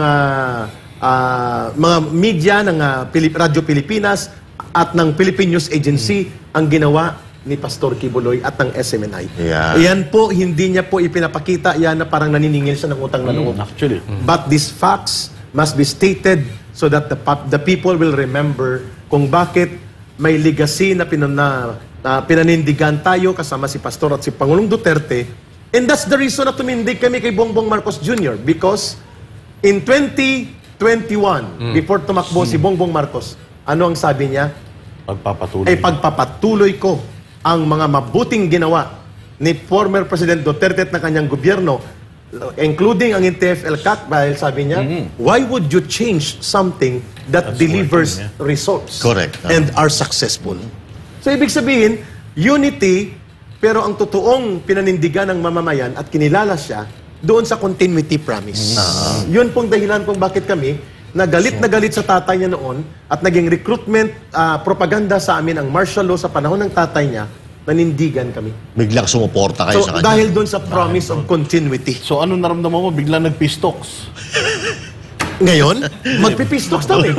mga media, ng Radyo Pilipinas, at ng Philippine News Agency ang ginawa ni Pastor Kibuloy at ng SMNI. Yeah. Yan po, hindi niya po ipinapakita, yan na parang naniningil siya ng utang na loob. Actually. But these facts must be stated so that the people will remember kung bakit may legacy na pinanindigan tayo kasama si Pastor at si Pangulong Duterte. And that's the reason na tumindig kami kay Bongbong Marcos Jr. Because in 2021, before tumakbo si Bongbong Marcos, ano ang sabi niya? Pagpapatuloy. Ay pagpapatuloy ko ang mga mabuting ginawa ni former President Duterte at ng kanyang gobyerno, including ang NTF-ELCAC, dahil sabi niya, why would you change something that delivers results Correct. and are successful? So ibig sabihin, unity, pero ang totoong pinanindigan ng mamamayan at kinilala siya doon sa continuity promise. Yun pong dahilan kung bakit kami na galit sa tatay niya noon at naging recruitment propaganda sa amin ang martial law sa panahon ng tatay niya, nanindigan kami. Biglang sumuporta kayo So sa kanya. dahil doon sa promise of continuity. So ano naramdaman mo? Biglang nagpistoks. Ngayon, magpipistoks daw eh.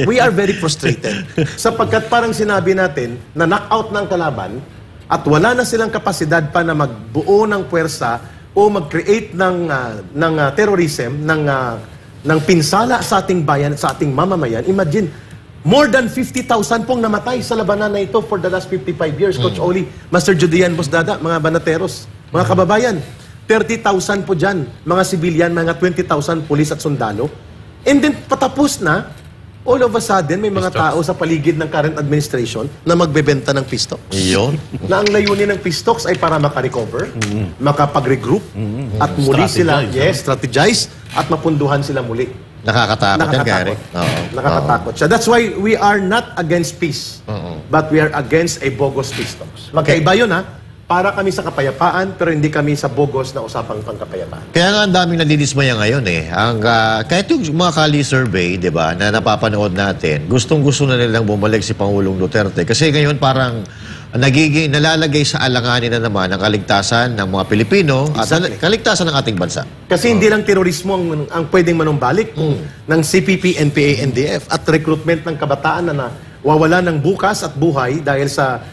We are very frustrated. Sapagkat parang sinabi natin na knockout ng kalaban at wala na silang kapasidad pa na magbuo ng puwersa o mag-create ng terrorism, ng pinsala sa ating bayan, sa ating mamamayan. Imagine, more than 50,000 pong namatay sa labanan na ito for the last 55 years. Coach Oli, Master Judean Bosdada, mga banateros, mga kababayan, 30,000 po dyan, mga sibilyan, mga 20,000 pulis at sundalo. And then, patapos na, all of a sudden, may mga tao sa paligid ng current administration na magbebenta ng pistoks. Iyon. Na ang layunin ng pistoks ay para makarecover, makapag-regroup, at muli sila, strategize, at mapunduhan sila muli. Nakakatakot yan, Gary. Nakakatakot siya. That's why we are not against peace, but we are against a bogus pistoks. Magkaiba yun, ha? Para kami sa kapayapaan, pero hindi kami sa bogos na usapang pangkapayapaan. Kaya nga ang daming nadidismaya ngayon eh. Kahit yung mga Kali survey, di ba, na napapanood natin, gustong-gusto na nilang bumalik si Pangulong Duterte. Kasi ngayon parang nalalagay sa alanganin na naman ang kaligtasan ng mga Pilipino at kaligtasan ng ating bansa. Kasi hindi lang terorismo ang pwedeng manumbalik ng CPP, NPA, NDF at recruitment ng kabataan na wawala ng bukas at buhay dahil sa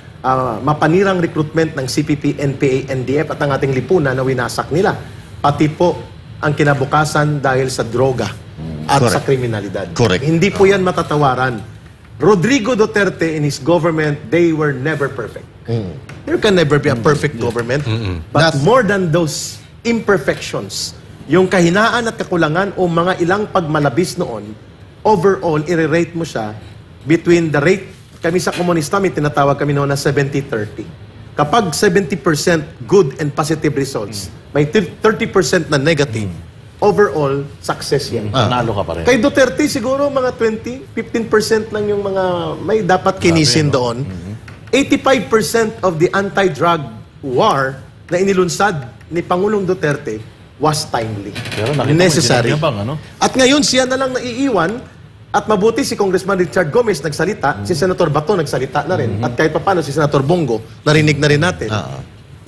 mapanirang recruitment ng CPP, NPA, NDF at ang ating lipunan na winasak nila. Pati po ang kinabukasan dahil sa droga at sa kriminalidad. Correct. Hindi po yan matatawaran. Rodrigo Duterte and his government, they were never perfect. There can never be a perfect government. But more than those imperfections, yung kahinaan at kakulangan o mga ilang pagmalabis noon, overall, i-rate mo siya between the rate. Kami sa komunista, may tinatawag kami noon na 70-30. Kapag 70% good and positive results, may 30% na negative, overall, success yan. Nanalo ka pa rin. Kay Duterte, siguro mga 15% lang yung mga may dapat kinisin doon. 85% of the anti-drug war na inilunsad ni Pangulong Duterte was timely. Pero nakita mo, necessary. ginagabang, ano? At ngayon, siya na lang naiiwan. At mabuti si Congressman Richard Gomez nagsalita, si Senator Bato nagsalita na rin, at kahit paano si Senator Bongo, narinig na rin natin.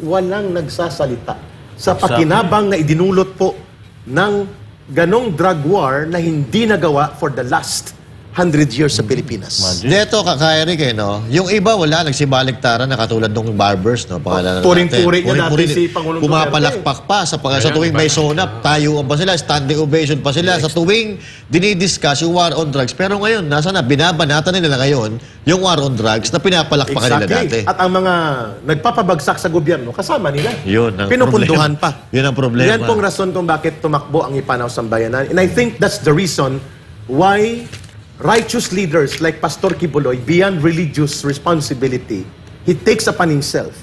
Walang nagsasalita sa pakinabang na idinulot po ng ganong drug war na hindi nagawa for the last 100 years sa Pilipinas. Dito, Kaka-Eric, no? Yung iba, wala, nagsibaliktaran na katulad ng barbers, no? Pangalanan Puring-puri niya Puring-puri, dati si Pangulong pumapalakpak pa sa tuwing may sonap, tayuan pa sila, standing ovation pa sila. Sa tuwing dinidiscuss yung war on drugs. Pero ngayon, nasa na, binabanatan nila ngayon yung war on drugs na pinapalakpakan nila dati. At ang mga nagpapabagsak sa gobyerno, kasama nila. Yun ang Pinupunduhan problema. pa. Yun ang problema. Yan pong rason kung bakit tumakbo ang Ipanaw Sambayanan. And I think that's the reason why righteous leaders like Pastor Kibuloy, beyond religious responsibility, he takes upon himself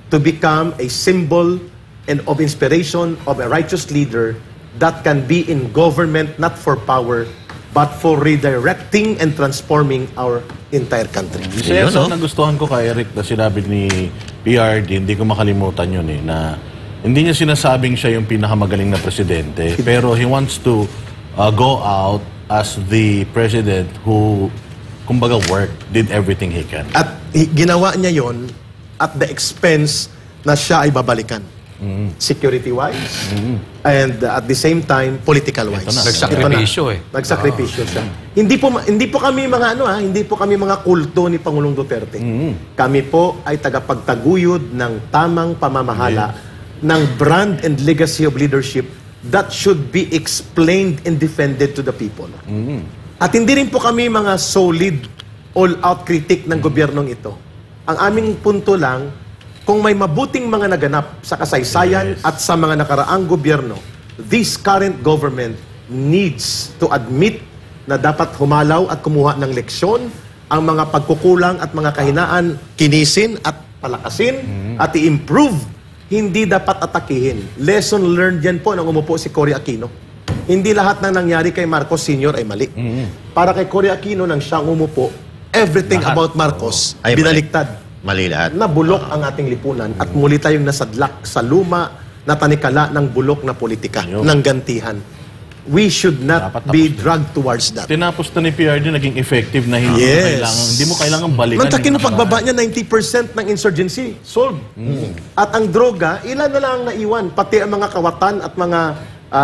to become a symbol and of inspiration of a righteous leader that can be in government not for power, but for redirecting and transforming our entire country. Isa sa nagustuhan ko kay Eric na sinabi ni PRD, hindi ko makalimutan yun na hindi niya sinasabing siya yung pinakamagaling na presidente, pero he wants to go out as the president who, kumbaga, did everything he can. At ginawa niya yon at the expense na siya ay babalikan. Security-wise, and at the same time, political-wise. Nagsakripisyo Nagsakripisyo siya. Hindi po kami mga hindi po kami mga kulto ni Pangulong Duterte. Kami po ay tagapagtaguyod ng tamang pamamahala ng brand and legacy of leadership that should be explained and defended to the people. At hindi rin po kami mga solid, all-out critic ng gobyernong ito. Ang aming punto lang, kung may mabuting mga naganap sa kasaysayan at sa mga nakaraang gobyerno, this current government needs to admit na dapat humalaw at kumuha ng leksyon, ang mga pagkukulang at mga kahinaan kinisin at palakasin at i-improve. Hindi dapat atakihin. Lesson learned yan po nang umupo si Cory Aquino. Hindi lahat ng nangyari kay Marcos Sr. ay mali. Para kay Cory Aquino, nang siyang umupo, everything about Marcos ay binaliktad. Mali lahat. Nabulok ang ating lipunan at muli tayong nasadlak sa luma na tanikala ng bulok na politika, ng gantihan. We should not be dragged towards that. Tinapos na ni PRD, naging effective na hindi mo kailangan balikan. Nang takin pagbaba niya, 90% ng insurgency solved. At ang droga, ilan na lang ang naiwan. Pati ang mga kawatan at mga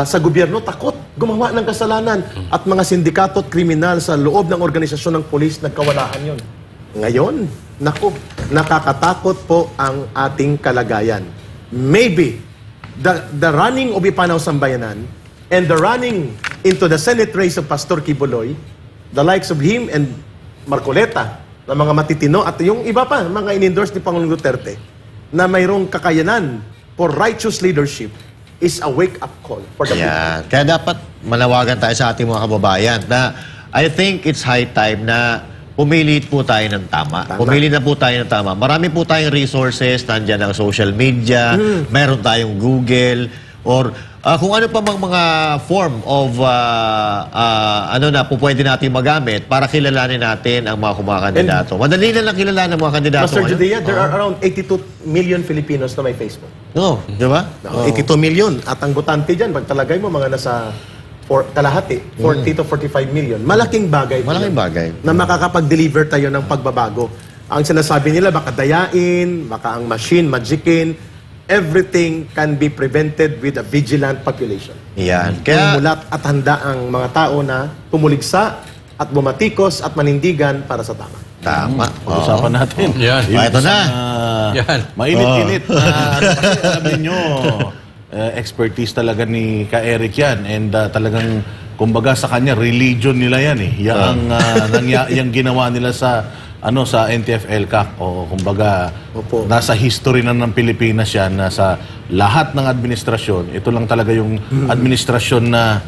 sa gobyerno, takot gumawa ng kasalanan. At mga sindikato at kriminal sa loob ng organisasyon ng polis, nagkawalaan yon. Ngayon, naku, nakakatakot po ang ating kalagayan. Maybe, the running of Ipanaw Sambayanan and the running into the Senate race of Pastor Kibuloy, the likes of him and Marcoleta, na mga matitino, at yung iba pa, mga in-endorse ni Pangulong Duterte, na mayroong kakayanan for righteous leadership, is a wake-up call for the people. Kaya dapat manawagan tayo sa ating mga kababayan na I think it's high time na pumili po tayo ng tama. Pumili na po tayo ng tama. Marami po tayong resources, nandyan ang social media, meron tayong Google, or kung ano pa mga form of po pwede natin magamit para kilalanin natin ang mga kumakandidato. Madali na lang kilalanin ang mga kandidato. Master Judea, there are around 82 million Filipinos na may Facebook. No, di ba? 82 million. At ang botante dyan, pag talagay mo mga nasa kalahati, 40 to 45 million. Malaking bagay. Malaking bagay. Na makakapag-deliver tayo ng pagbabago. Ang sinasabi nila, baka dayain, baka ang machine, magicin, everything can be prevented with a vigilant population. Yan. Kaya mulat at handa ang mga tao na pumuligsa at bumatikos at manindigan para sa tama. Tama. Pag-usapan natin. Yan. Ito na. Mainit-init na kasi alam niyo, expertise talaga ni Ka-Eric yan. And talagang, kumbaga sa kanya, religion nila yan eh. Yung ginawa nila sa NTF-ELCAC o kumbaga nasa history na ng Pilipinas yan, nasa lahat ng administrasyon. Ito lang talaga yung administrasyon na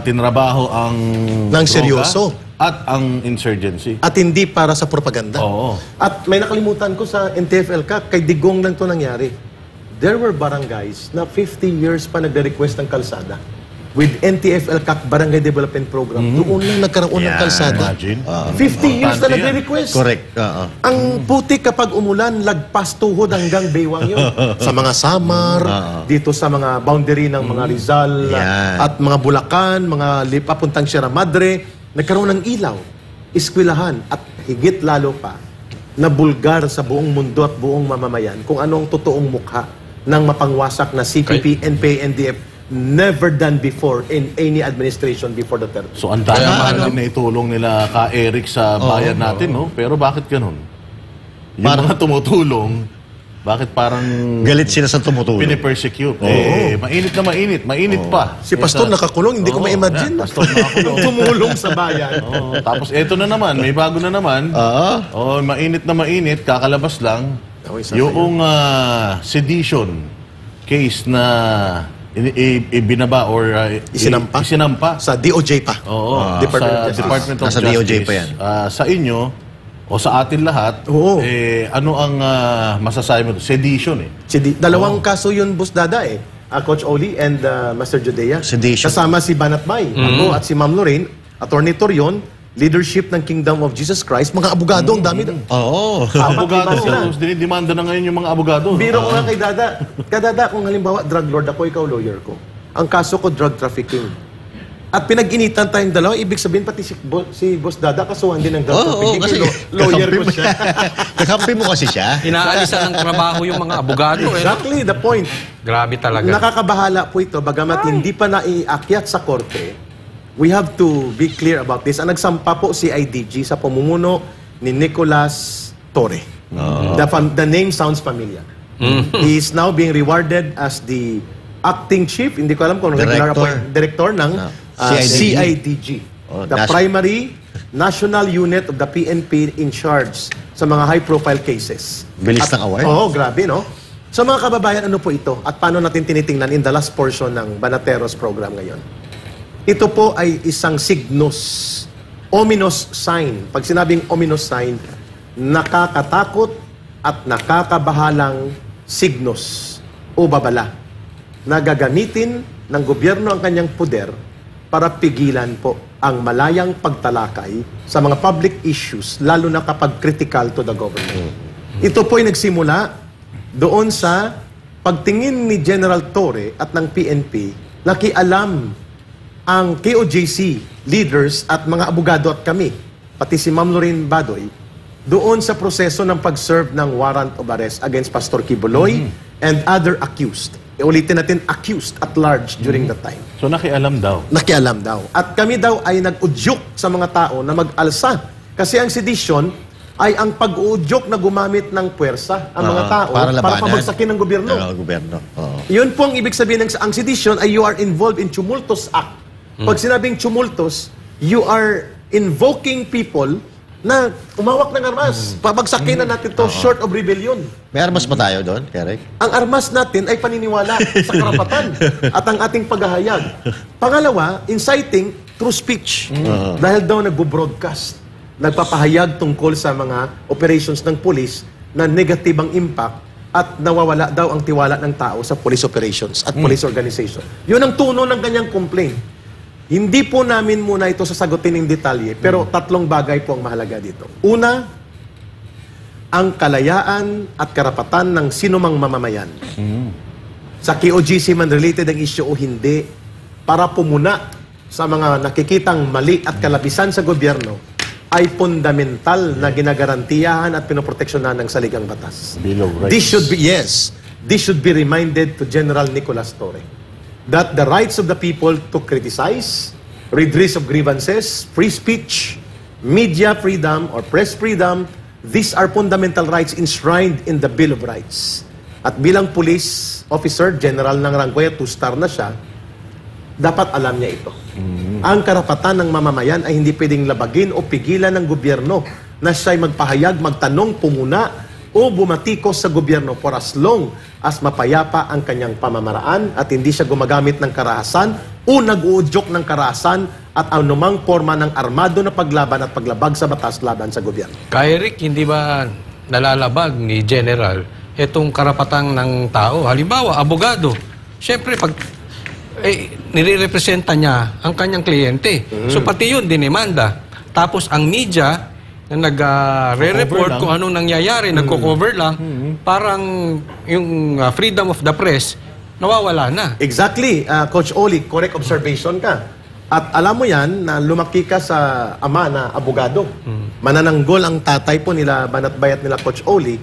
tinrabaho ang ng seryoso at ang insurgency. At hindi para sa propaganda. Oo. At may nakalimutan ko sa NTF-ELCAC, kay Digong lang ito nangyari. There were barangays na 50 years pa nagre-request ng kalsada. With NTF-ELCAC Barangay Development Program, doon lang nagkaroon ng kalsada. Imagine. 50 years na nagre-request. Correct. Ang putik kapag umulan, lagpas tuhod hanggang Baywang yun. Sa mga Samar, dito sa mga boundary ng mga Rizal, at mga Bulacan, mga papuntang Sierra Madre, nagkaroon ng ilaw, iskwilahan, at higit lalo pa, na bulgar sa buong mundo at buong mamamayan kung anong totoong mukha ng mapangwasak na CPP, NPA, NDF, never done before in any administration before Duterte. So ang dami na itulong nila ka Eric sa bayan natin, no? Pero bakit ganun? Yung mga tumutulong, bakit parang Galit sila sa tumutulong. pinipersecute? Mainit pa. Si Pastor nakakulong, hindi ko ma-imagine. Pastor nakakulong. Tumulong sa bayan. Tapos eto na naman, may bago na naman. Mainit na mainit, kakalabas lang. Yung sedition case na ibinaba or isinampa Sa DOJ pa. Department of Nasa Justice. DOJ pa yan. Sa inyo o sa atin lahat, Oo. ano ang masasabi mo? Sedition Dalawang kaso yun, Boss Dada Coach Oli and Master Judea. Sedition. Kasama si Banat Bay, ako at si Ma'am Lorraine, Attorney Torion, leadership ng Kingdom of Jesus Christ, mga abogado, ang dami doon. Oo. Abogado sila. sila. Dinidemanda na ngayon yung mga abogado. Biro ko nga kay Dada. Dada, kung halimbawa, drug lord ako, ikaw lawyer ko. Ang kaso ko, drug trafficking. At pinag-initan tayong dalawa, ibig sabihin pati si Boss Dada kasuhan din ng drug trafficking. kasi Lawyer ko siya. Kakampi mo kasi siya. Inaalisan ng trabaho yung mga abogado. Exactly, the point. Grabe talaga. Nakakabahala po ito, bagamat hindi pa naiakyat sa korte, we have to be clear about this. Ang nagsampa po si IDG sa pamumuno ni Nicolas Torre. The name sounds familiar. He is now being rewarded as the acting chief, hindi ko alam kung regular director ng CIDG. The primary national unit of the PNP in charge sa mga high-profile cases. Bilis ng award. Oo, grabe, no? So mga kababayan, ano po ito? At paano natin tinitingnan in the last portion ng Banateros program ngayon? Ito po ay isang signos, ominous sign. Pag sinabing ominous sign, nakakatakot at nakakabahalang signos o babala na gagamitin ng gobyerno ang kanyang poder para pigilan po ang malayang pagtalakay sa mga public issues, lalo na kapag critical to the government. Ito po ay nagsimula doon sa pagtingin ni General Torre at ng PNP, nakialam ang KOJC leaders at mga abogado at kami, pati si Ma'am Lorraine Badoy, doon sa proseso ng pag-serve ng warrant of arrest against Pastor Kibuloy and other accused. Ulitin natin, accused at large during that time. So nakialam daw. Nakialam daw. At kami daw ay nag-udyok sa mga tao na mag-alsa. Kasi ang sedition ay ang pag-uudyok na gumamit ng puwersa ang mga tao para pabagsakin ng gobyerno. Yun po ang ibig sabihin ng ang sedition ay you are involved in tumultuous act. Pag sinabing tumultuous, you are invoking people na umawak ng armas. Pabagsakin na natin to short of rebellion. May armas ba tayo doon, Kerek? Ang armas natin ay paniniwala sa karapatan at ang ating paghahayag. Pangalawa, inciting through speech. Dahil daw nagbo-broadcast, nagpapahayag tungkol sa mga operations ng police na negatibang impact at nawawala daw ang tiwala ng tao sa police operations at police organization. Yun ang tuno ng kanyang complaint. Hindi po namin muna ito sasagutin ng detalye, pero tatlong bagay po ang mahalaga dito. Una, ang kalayaan at karapatan ng sinumang mamamayan. Sa KOGC man related ang issue o hindi, para pumuna sa mga nakikitang mali at kalabisan sa gobyerno, ay fundamental na ginagarantiyahan at pinoproteksyonan ng saligang batas. Bill of Rights. This should be reminded to General Nicolas Torre that the rights of the people to criticize, redress of grievances, free speech, media freedom or press freedom, these are fundamental rights enshrined in the Bill of Rights. At bilang police officer, general ng ranggo, 2-star na siya, dapat alam niya ito. Ang karapatan ng mamamayan ay hindi pwedeng labagin o pigilan ng gobyerno na siya'y magpahayag, magtanong, pumuna, o bumatikos sa gobyerno for as long as mapayapa ang kanyang pamamaraan at hindi siya gumagamit ng karahasan o nag-uudyok ng karahasan at anumang forma ng armado na paglaban at paglabag sa batas laban sa gobyerno. Kay Rick, hindi ba nalalabag ni General itong karapatang ng tao? Halimbawa, abogado. Siyempre, pag nire-representa niya ang kanyang kliyente. So, pati yun, dinemanda. Tapos, ang media na nag-re-report kung anong nangyayari, nagko-cover lang, parang yung freedom of the press, nawawala na. Exactly, Coach Oli, correct observation ka. At alam mo yan, na lumaki ka sa ama na abogado. Manananggol ang tatay po nila, Banatbayat nila Coach Oli.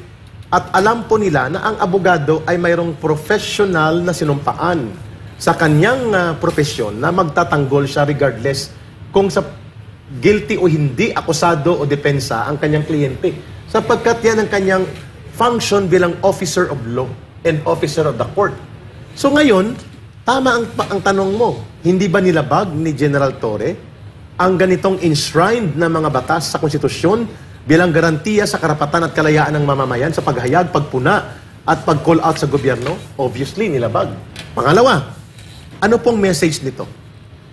At alam po nila na ang abogado ay mayroong professional na sinumpaan sa kanyang profesyon na magtatanggol siya regardless kung sa guilty o hindi, akusado o depensa ang kanyang kliyente. Sapagkat yan ang kanyang function bilang officer of law and officer of the court. So ngayon, tama ang tanong mo, hindi ba nilabag ni General Torre ang ganitong enshrined na mga batas sa konstitusyon bilang garantiya sa karapatan at kalayaan ng mamamayan sa paghayag, pagpuna at pag-call out sa gobyerno? Obviously, nilabag. Pangalawa, ano pong message nito?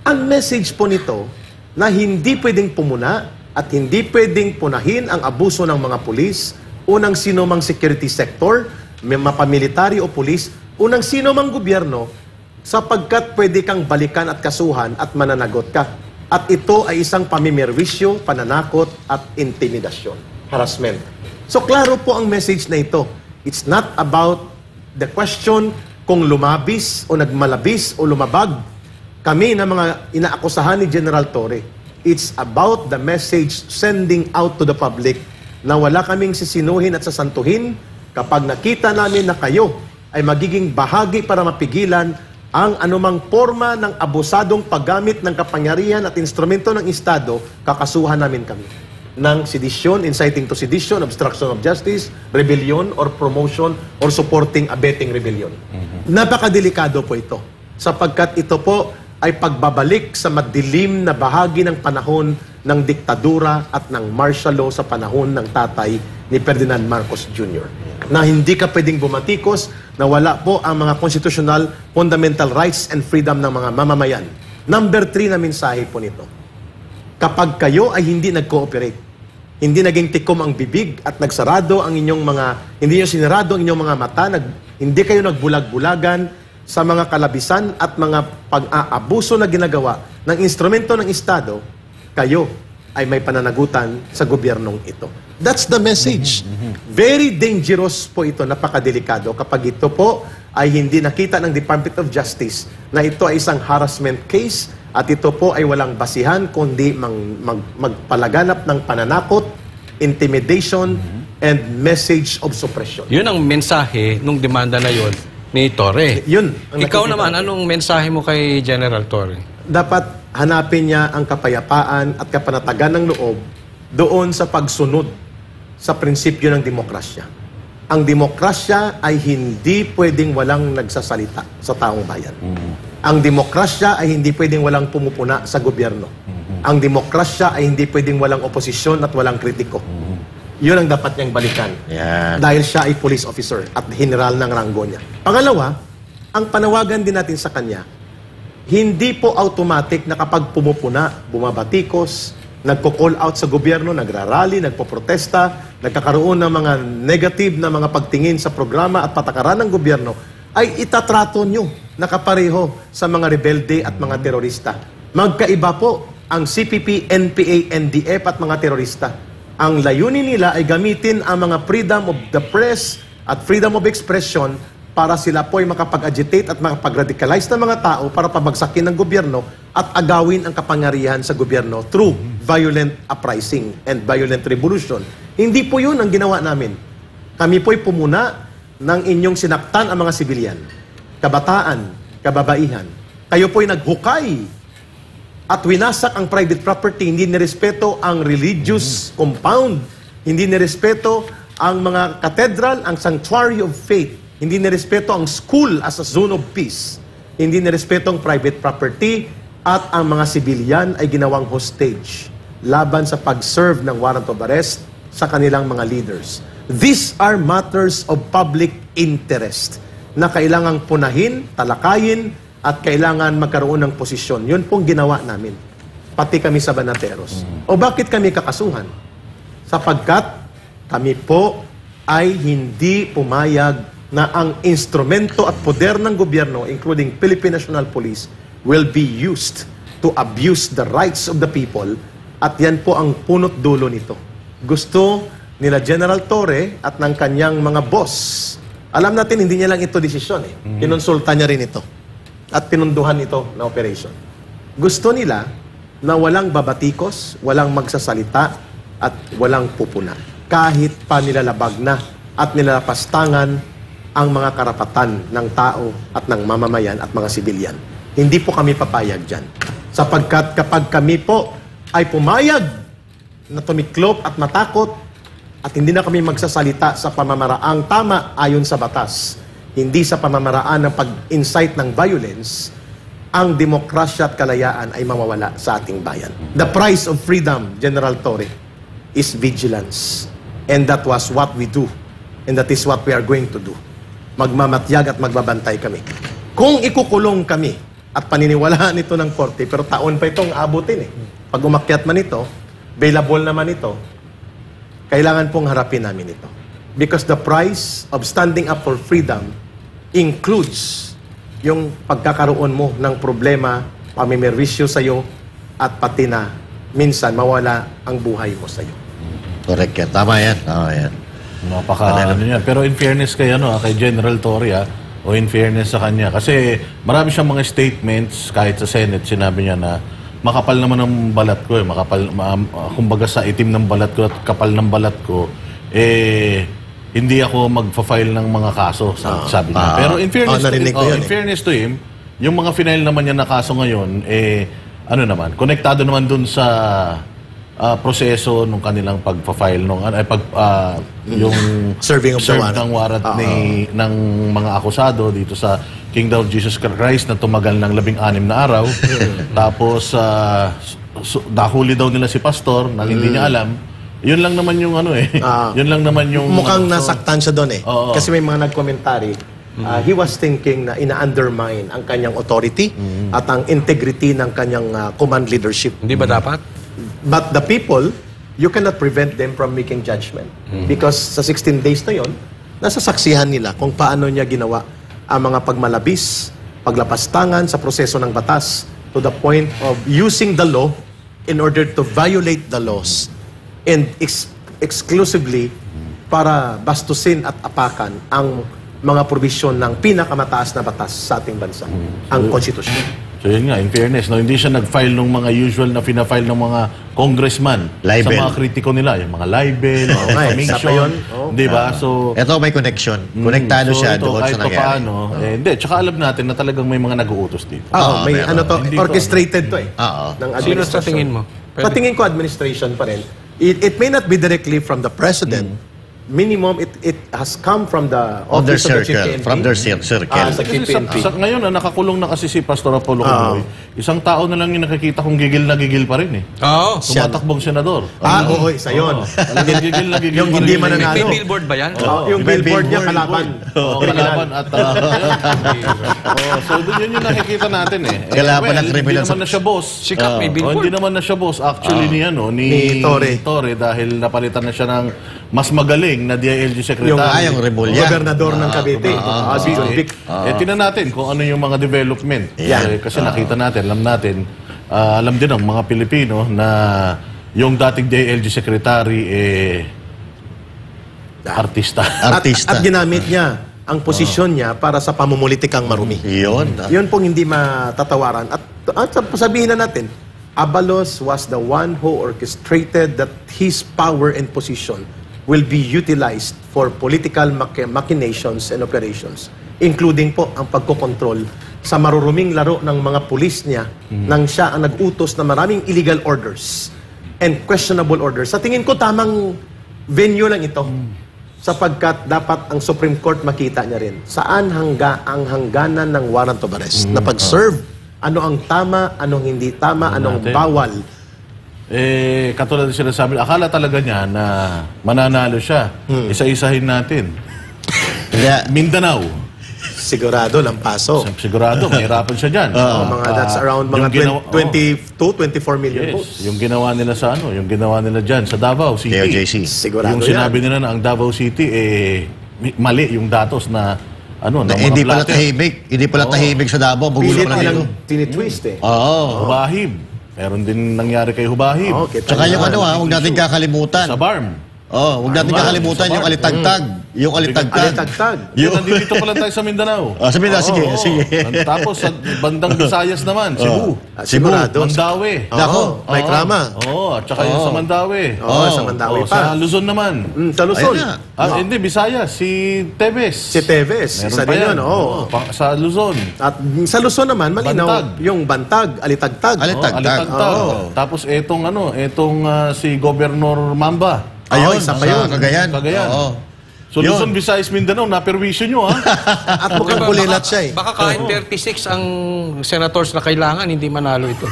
Ang message po nito na hindi pwedeng pumuna at hindi pwedeng punahin ang abuso ng mga pulis o ng sino mang security sector, mapamilitary o pulis, o ng sino mang gobyerno sapagkat pwede kang balikan at kasuhan at mananagot ka. At ito ay isang pamimerwisyo, pananakot at intimidasyon, harassment. So klaro po ang message na ito. It's not about the question kung lumabis o nagmalabis o lumabag kami na mga inaakusahan ni General Torre. It's about the message sending out to the public na wala kaming sisinuhin at sasantuhin kapag nakita namin na kayo ay magiging bahagi para mapigilan ang anumang forma ng abusadong paggamit ng kapangyarihan at instrumento ng Estado, kakasuhan namin kami ng sedisyon, inciting to sedition, obstruction of justice, rebellion, or promotion, or supporting, abetting rebellion. Napakadelikado po ito, sapagkat ito po ay pagbabalik sa madilim na bahagi ng panahon ng diktadura at ng martial law sa panahon ng tatay ni Ferdinand Marcos Jr. Na hindi ka pwedeng bumatikos na wala po ang mga constitutional fundamental rights and freedom ng mga mamamayan. Number 3 na mensahe po nito. Kapag kayo ay hindi nag-cooperate, hindi naging tikom ang bibig at nagsarado ang inyong mga, hindi nyo sinarado ang inyong mga mata, hindi kayo nagbulag-bulagan sa mga kalabisan at mga pag-aabuso na ginagawa ng instrumento ng Estado, kayo ay may pananagutan sa gobyernong ito. That's the message. Very dangerous po ito, napakadelikado kapag ito po ay hindi nakita ng Department of Justice na ito ay isang harassment case at ito po ay walang basihan kundi magpalaganap ng pananakot, intimidation, and message of suppression. Yun ang mensahe nung demanda na yun ni Torre. Yun. Ikaw naman, anong mensahe mo kay General Torre? Dapat hanapin niya ang kapayapaan at kapanatagan ng loob doon sa pagsunod sa prinsipyo ng demokrasya. Ang demokrasya ay hindi pwedeng walang nagsasalita sa taong bayan. Ang demokrasya ay hindi pwedeng walang pumupuna sa gobyerno. Ang demokrasya ay hindi pwedeng walang oposisyon at walang kritiko. Yun ang dapat niyang balikan. Yan. Dahil siya ay police officer at general ng ranggo niya. Pangalawa, ang panawagan din natin sa kanya, hindi po automatic na kapag pumupuna, bumabatikos, nagko-call out sa gobyerno, nagrarally, nagpoprotesta, nagkakaroon ng mga negative na mga pagtingin sa programa at patakaran ng gobyerno, ay itatrato nyo na kapareho sa mga rebelde at mga terorista. Magkaiba po ang CPP, NPA, NDF at mga terorista. Ang layunin nila ay gamitin ang mga freedom of the press at freedom of expression para sila po ay makapag-agitate at makapag-radicalize ng mga tao para pabagsakin ng gobyerno at agawin ang kapangyarihan sa gobyerno through violent uprising and violent revolution. Hindi po yun ang ginawa namin. Kami po'y pumuna ng inyong sinaktan ang mga sibilyan, kabataan, kababaihan. Kayo po'y naghukay at winasak ang private property, hindi nirespeto ang religious compound, hindi nirespeto ang mga cathedral, ang sanctuary of faith, hindi nirespeto ang school as a zone of peace, hindi nirespeto ang private property, at ang mga sibilyan ay ginawang hostage laban sa pag-serve ng warrant of arrest sa kanilang mga leaders. These are matters of public interest na kailangang punahin, talakayin, at kailangan magkaroon ng posisyon. Yun pong ginawa namin. Pati kami sa Banateros. O bakit kami kakasuhan? Sapagkat kami po ay hindi pumayag na ang instrumento at poder ng gobyerno, including Philippine National Police, will be used to abuse the rights of the people. At yan po ang punot dulo nito. Gusto nila General Torre at ng kanyang mga boss. Alam natin, hindi niya lang ito desisyon. Kinonsulta niya rin ito. At pinunduhan ito na operation. Gusto nila na walang babatikos, walang magsasalita, at walang pupuna. Kahit pa nilalabag na at nilalapastangan ang mga karapatan ng tao at ng mamamayan at mga sibilyan. Hindi po kami papayag dyan. Sapagkat kapag kami po ay pumayag na tumiklop at matakot at hindi na kami magsasalita sa pamamaraang tama ayon sa batas, hindi sa pamamaraan ng pag-incite ng violence, ang demokrasya at kalayaan ay mawawala sa ating bayan. The price of freedom, General Torre, is vigilance. And that was what we do. And that is what we are going to do. Magmamatyag at magbabantay kami. Kung ikukulong kami at paniniwalaan ito ng korte, pero taon pa itong abutin eh. Pag umakyat man ito, available naman ito, kailangan pong harapin namin ito. Because the price of standing up for freedom includes yung pagkakaroon mo ng problema, pamimerwisyo sa'yo, at pati na minsan mawala ang buhay mo sa'yo. Correct yan. Tama yan. Tama yan. Ano yan. Pero in fairness kay, kay General Torre, o in fairness sa kanya, kasi marami siyang mga statements, kahit sa Senate, sinabi niya na makapal naman ang balat ko, kumbaga sa itim ng balat ko at kapal ng balat ko, hindi ako magfa-file ng mga kaso, sabi niya. Pero in fairness to him, yung mga final naman niya na kaso ngayon, konektado naman dun sa proseso nung kanilang pagpa-file yung serving of the warrant ng warrant ng mga akusado dito sa Kingdom of Jesus Christ na tumagal ng 16 na araw. Tapos nahuli daw nila si pastor na hindi niya alam. Yun lang naman yung yun lang naman yung mukhang nasaktan siya doon eh. Kasi may mga nagkomentary. He was thinking na ina-undermine ang kanyang authority at ang integrity ng kanyang command leadership. Hindi ba dapat? But the people, you cannot prevent them from making judgment. Because sa 16 days na yon, nasa saksihan nila kung paano niya ginawa ang mga pagmalabis, paglapastangan sa proseso ng batas to the point of using the law in order to violate the laws and exclusively para bastusin at apakan ang mga probisyon ng pinakamataas na batas sa ating bansa, ang konstitusyon. So yun nga, in fairness, hindi siya nag-file ng mga usual na fina-file ng mga congressman libel. Sa mga kritiko nila, yung mga libel, information, di ba? So, ito may connection. Konektado siya doon sa nangyari. Paano, hindi, tsaka alam natin na talagang may mga nag-uutos dito. May orchestrated to eh. Ng Sino sa tingin mo? Patingin ko administration pa rin. It may not be directly from the president. Minimum, it has come from the office of the Chief PNP. From their circle. Sa Chief PNP. Ngayon, nakakulong na kasi si Pastor Apollo Quezon. Isang tao na lang yung nakikita kong gigil na gigil pa rin eh. Oo. Tumatakbong senador. Oo, isa yun. Gigil na gigil. Yung hindi mananalo. May billboard ba yan? Yung billboard niya kalaban. Kalaban at... So, doon yun yung nakikita natin eh. Kalaban ng criminal. Hindi naman na siya boss. Sikat may billboard. Hindi naman na siya boss. Actually ni Torre dahil napalitan na siya ng mas magaling na DILG Secretary. Yung Remulla. Gobernador ng Cavite. Si John Vic. Tingnan natin kung ano yung mga development. Kasi nakita natin, alam din ng mga Pilipino na yung dating DILG Secretary artista. At ginamit niya ang posisyon niya para sa pamumulitikang marumi. Yun pong hindi matatawaran. At sabihin na natin, Abalos was the one who orchestrated that his power and position will be utilized for political machinations and operations, including po ang pagkokontrol sa maruruming laro ng mga pulis niya nang siya ang nag-utos na maraming illegal orders and questionable orders. Sa tingin ko, tamang venue lang ito sapagkat dapat ang Supreme Court makita niya rin saan ang hangganan ng warrant of arrest na pag-serve, ano ang tama, anong hindi tama, anong bawal. Katulad na sinasabi, akala talaga niya na mananalo siya. Isa-isahin natin. Mindanao. Sigurado, Lampaso. Sigurado, mahirapan siya dyan. That's around mga 22, 24 million votes. Yung ginawa nila sa yung ginawa nila dyan sa Davao City. KOJC. Sigurado yung sinabi nila na ang Davao City, mali yung datos na hindi pala tahimik sa Davao. Pilit nilang tinitwist eh. Hubahib. Meron din nangyari kay Hubahib. Tsaka yung huwag natin kakalimutan. Sa Barm. Oh, huwag natin kakalimutan yung alitagtag. Yung alitagtag. Alitagtag. Yung nandito pa lang tayo sa Mindanao. Sabihin na, sige, sige. Tapos sa bandang Visayas naman, Cebu. Sigurado. Mandawi. Nako. May krama. Oo, at saka yung sa Mandawi. Oo, sa Mandawi Sa pa. Luzon naman. Sa Luzon. Ayun na. Hindi, Visayas. Si Tevez. Si Tevez. Meron Isa pa din yan. yun, oo. Sa Luzon. At sa Luzon naman, malinaw, Bantag. yung Bantag, Alitagtag. Alitagtag. Alitagtag. Tapos etong si Governor Mamba. Ayun, isa sa pa yun. Cagayan. Cagayan. Oo. So Luzon, Visayas, Mindanao, naperwisyo nyo ha. At mukhang bulilat siya eh. Baka kahit 36 ang senators na kailangan, hindi manalo ito.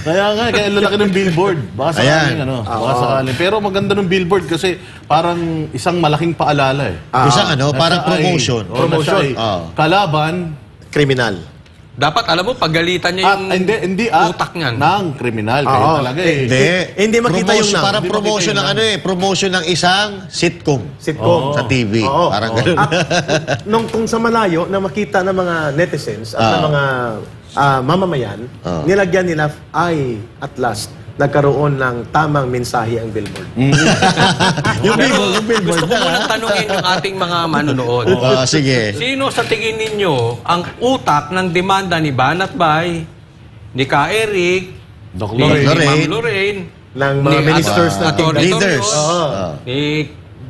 Kaya lalaki ng billboard. Baka sakaling baka sakaling. Pero maganda ng billboard kasi parang isang malaking paalala eh. Isang parang promotion. Promotion. Kalaban. Kriminal. Dapat, alam mo, paggalitan niya yung hindi utak niyan. ng kriminal. Kaya talaga eh. Hindi makita yung promotion, parang promotion ng promotion ng isang sitcom. Sitcom. Sa TV. Oo. Parang ganun. At kung sa malayo na makita ng mga netizens at ng mga mamamayan, nilagyan nila at last nagkaroon ng tamang mensahe ang billboard. yung billboard Gusto ko muna tanungin yung ating mga manonood. Sige. Sino sa tingin ninyo ang utak ng demanda ni Banat Bay, ni Ka Eric, Doc ni Lorraine. Ma'am Lorraine, Ng mga ministers na Atty. leaders. Torios, ni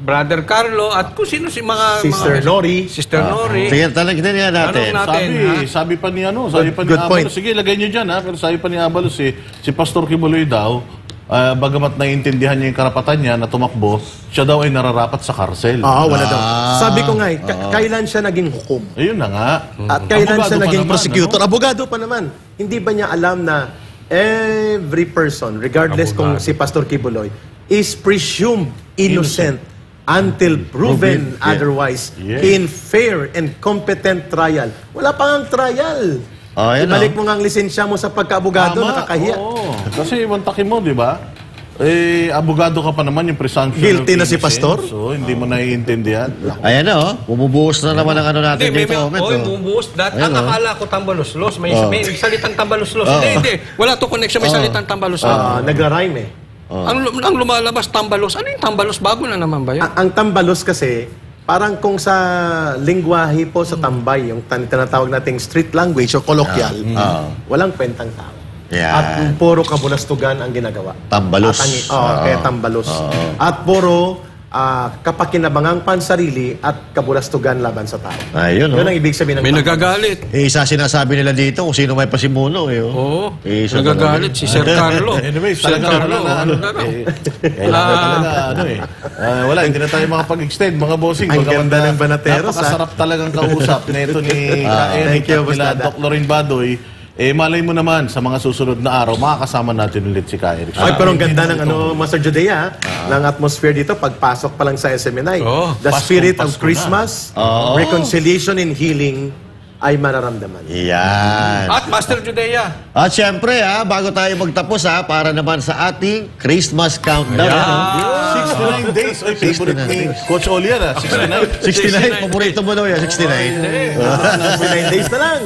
Brother Carlo, at kung sino si mga... Sister Nori. Sister Nori. Sige, talagyan niya natin. Tanong natin, Sabi pa ni sabi pa ni Good point. Abalos. Sige, lagay niyo diyan pero sabi pa ni Abalos si Pastor Kibuloy daw, bagamat naiintindihan niya yung karapatan niya na tumakbo, siya daw ay nararapat sa karsel. Wala daw. Sabi ko nga kailan siya naging hukom? Ayun na nga. At kailan Abogado siya pa naging naman, prosecutor? Abogado pa naman. Hindi ba niya alam na every person, regardless kung si Pastor Kibuloy, is presumed innocent until proven otherwise in fair and competent trial. Wala pa ang trial. Yan Ibalik mo nga ang lisensya mo sa pagkaabogado, nakakahiya. Oo. Kasi mantakin mo, di ba? Abogado ka pa naman yung presumption. Guilty of na si innocence. Pastor? So, hindi mo naiintindihan. Ayan na, bumubuhos na naman ang natin Hindi, dito. bumubuhos. Ang akala ko tambalos-los. May salitang tambalos-los. Hindi. Wala to connection. May salitang tambalos. Nagra-rhyme eh. Ang lumalabas tambalos. Ano yung tambalos? Bago na naman ba yun? Ang tambalos kasi, parang kung sa lingwahe po sa tambay, yung tinatawag nating street language o colloquial, walang kwentang tao. At puro kabulastugan ang ginagawa. Tambalos. Kaya tambalos. At puro kapakinabangang pansarili at kabulastugan laban sa tao. Ayun, Yun ang ibig sabihin ng May tambalos. nagagalit. Isa sinasabi nila dito kung sino may pasimuno. Oo. Isa Nagagalit si Sir Carlo. Anyway, Sir talaga Carlo. Kailangan talaga, wala, hindi na tayo makapag-extend, mga bossing. Ang Bagaman ganda na ng Banateros, napakasarap talagang kausap na ito ni Eric Thank you, at nila Boss Dada. Doc Lorraine Badoy. Malay mo naman, sa mga susunod na araw, makakasama natin ulit si Ka Eric. Ay, pero ang ganda ng Master Judea, ng atmosphere dito, pagpasok pa lang sa SMNI. The Pasko, spirit of Pasko Christmas, reconciliation and healing, ay mararamdaman. Yan. At Master Judea. At syempre, bago tayo magtapos, para naman sa ating Christmas countdown. 69 days. Ay, favorite ni Coach Oli yan, 69. 69. Paborito mo daw yan, 69. 9 days na lang.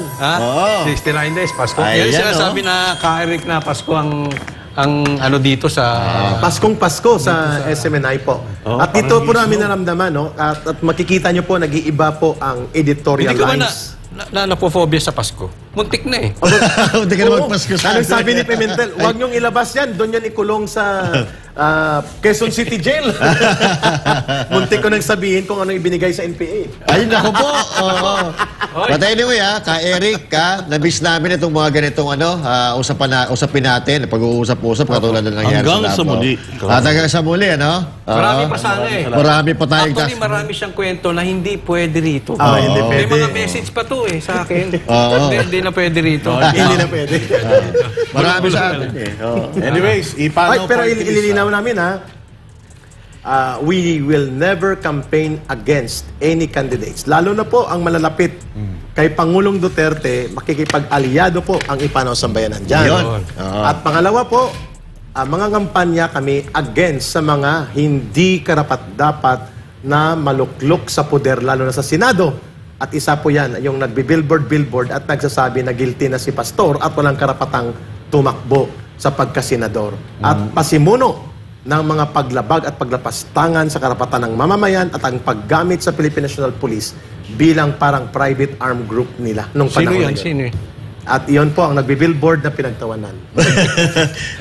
69 days, Pasko. Ayan, Yan sinasabi na Ka Eric na Pasko ang ano dito sa... Paskong Pasko sa SMNI po. At dito po namin naramdaman, no? At makikita nyo po, nag-iiba po ang editorial Hindi ka ba lines. napofobia sa Pasko? Muntik na eh. Hindi ka na magpasko sa Anong sabi ni Pimentel? Huwag niyong ilabas yan. Doon yan ikulong sa Quezon City Jail. Muntik ko nang sabihin kung ano ibinigay sa NPA. Ayun, ako po. But anyway, Ka Eric, nabis namin itong mga ganitong usapin natin, pag-uusap-usap, katulad na nangyari Hanggang sa Davao. muli. Hanggang sa muli, Marami pa sana eh. Marami pa tayong Actually, marami siyang kwento na hindi pwede rito. Hindi May pwede. mga message pa to eh sa akin. Hindi na pwede rito. Hindi na pwede. Marami sa atin eh. Anyways, Ay, ipanaw pero party list, ililinaw namin we will never campaign against any candidates. Lalo na po ang malalapit kay Pangulong Duterte, makikipag-aliado po ang Ipanaw Sambayanan dyan. Yun. At pangalawa po, mga kampanya kami against sa mga hindi karapat-dapat na maluklok sa poder, lalo na sa Senado. At isa po yan, yung nagbi-billboard at nagsasabi na guilty na si Pastor at walang karapatang tumakbo sa pagkasenador. At pasimuno ng mga paglabag at paglapastangan sa karapatan ng mamamayan at ang paggamit sa Philippine National Police bilang parang private armed group nila nung Sino panahon yan? na yun. Sino? At iyon po ang nagbi-billboard na pinagtawanan.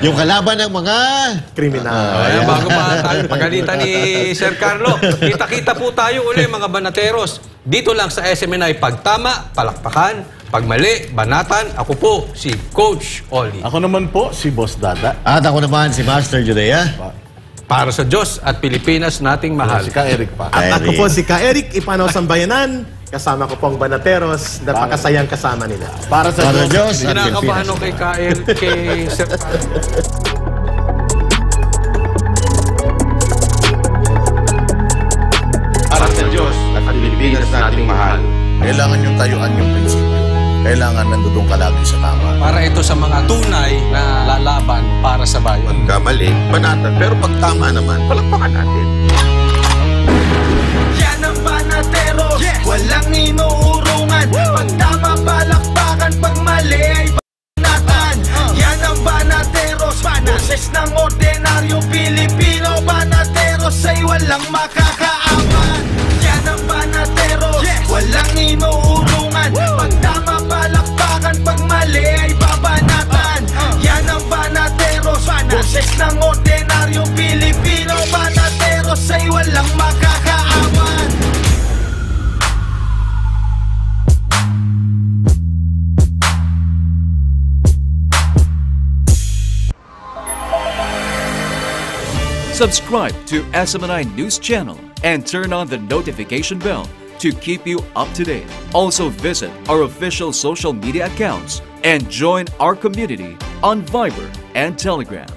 Yung kalaban ng mga... Kriminal. Ayan, bago pa tayo pagalitan ni Sir Carlo, kita-kita po tayo uli mga banateros. Dito lang sa SMNI, pagtama, palakpakan, pagmali, banatan. Ako po, si Coach Oli. Ako naman po, si Boss Dada. At ako naman si Master Judea. Para sa Diyos at Pilipinas nating mahal. Si Ka Eric pa. At ako po si Ka Eric, Ipanaw Sambayanan. Kasama ko po ang banateros. Napakasayang kasama nila. Para sa Para Diyos. Diyos at Kinakabahan Pilipinas. ako kay Kael, kay Sir Carlo. Para sa Diyos at ang Pilipinas nating mahal. Kailangan yung tayuan yung prinsipyo. Kailangan nandudong ka lagi sa tama. Para ito sa mga tunay na lalaban para sa bayan. Pagkamali, banatan. Pero pag tama naman, palakpakan natin. Yan ang banateros, walang inuurungan. Pag tama palakpakan, pag mali ay banatan. Yan ang banateros, boses ng ordinaryong Pilipino. Banateros ay walang makakaawan. Yan ang banateros, walang inuurungan. Pag tama palakpakan, pag mali ay babanatan. Yan ang banateros, boses ng ordinaryong Pilipino. Banateros ay walang makakaawan. Subscribe to SMNI News Channel and turn on the notification bell to keep you up to date. Also visit our official social media accounts and join our community on Viber and Telegram.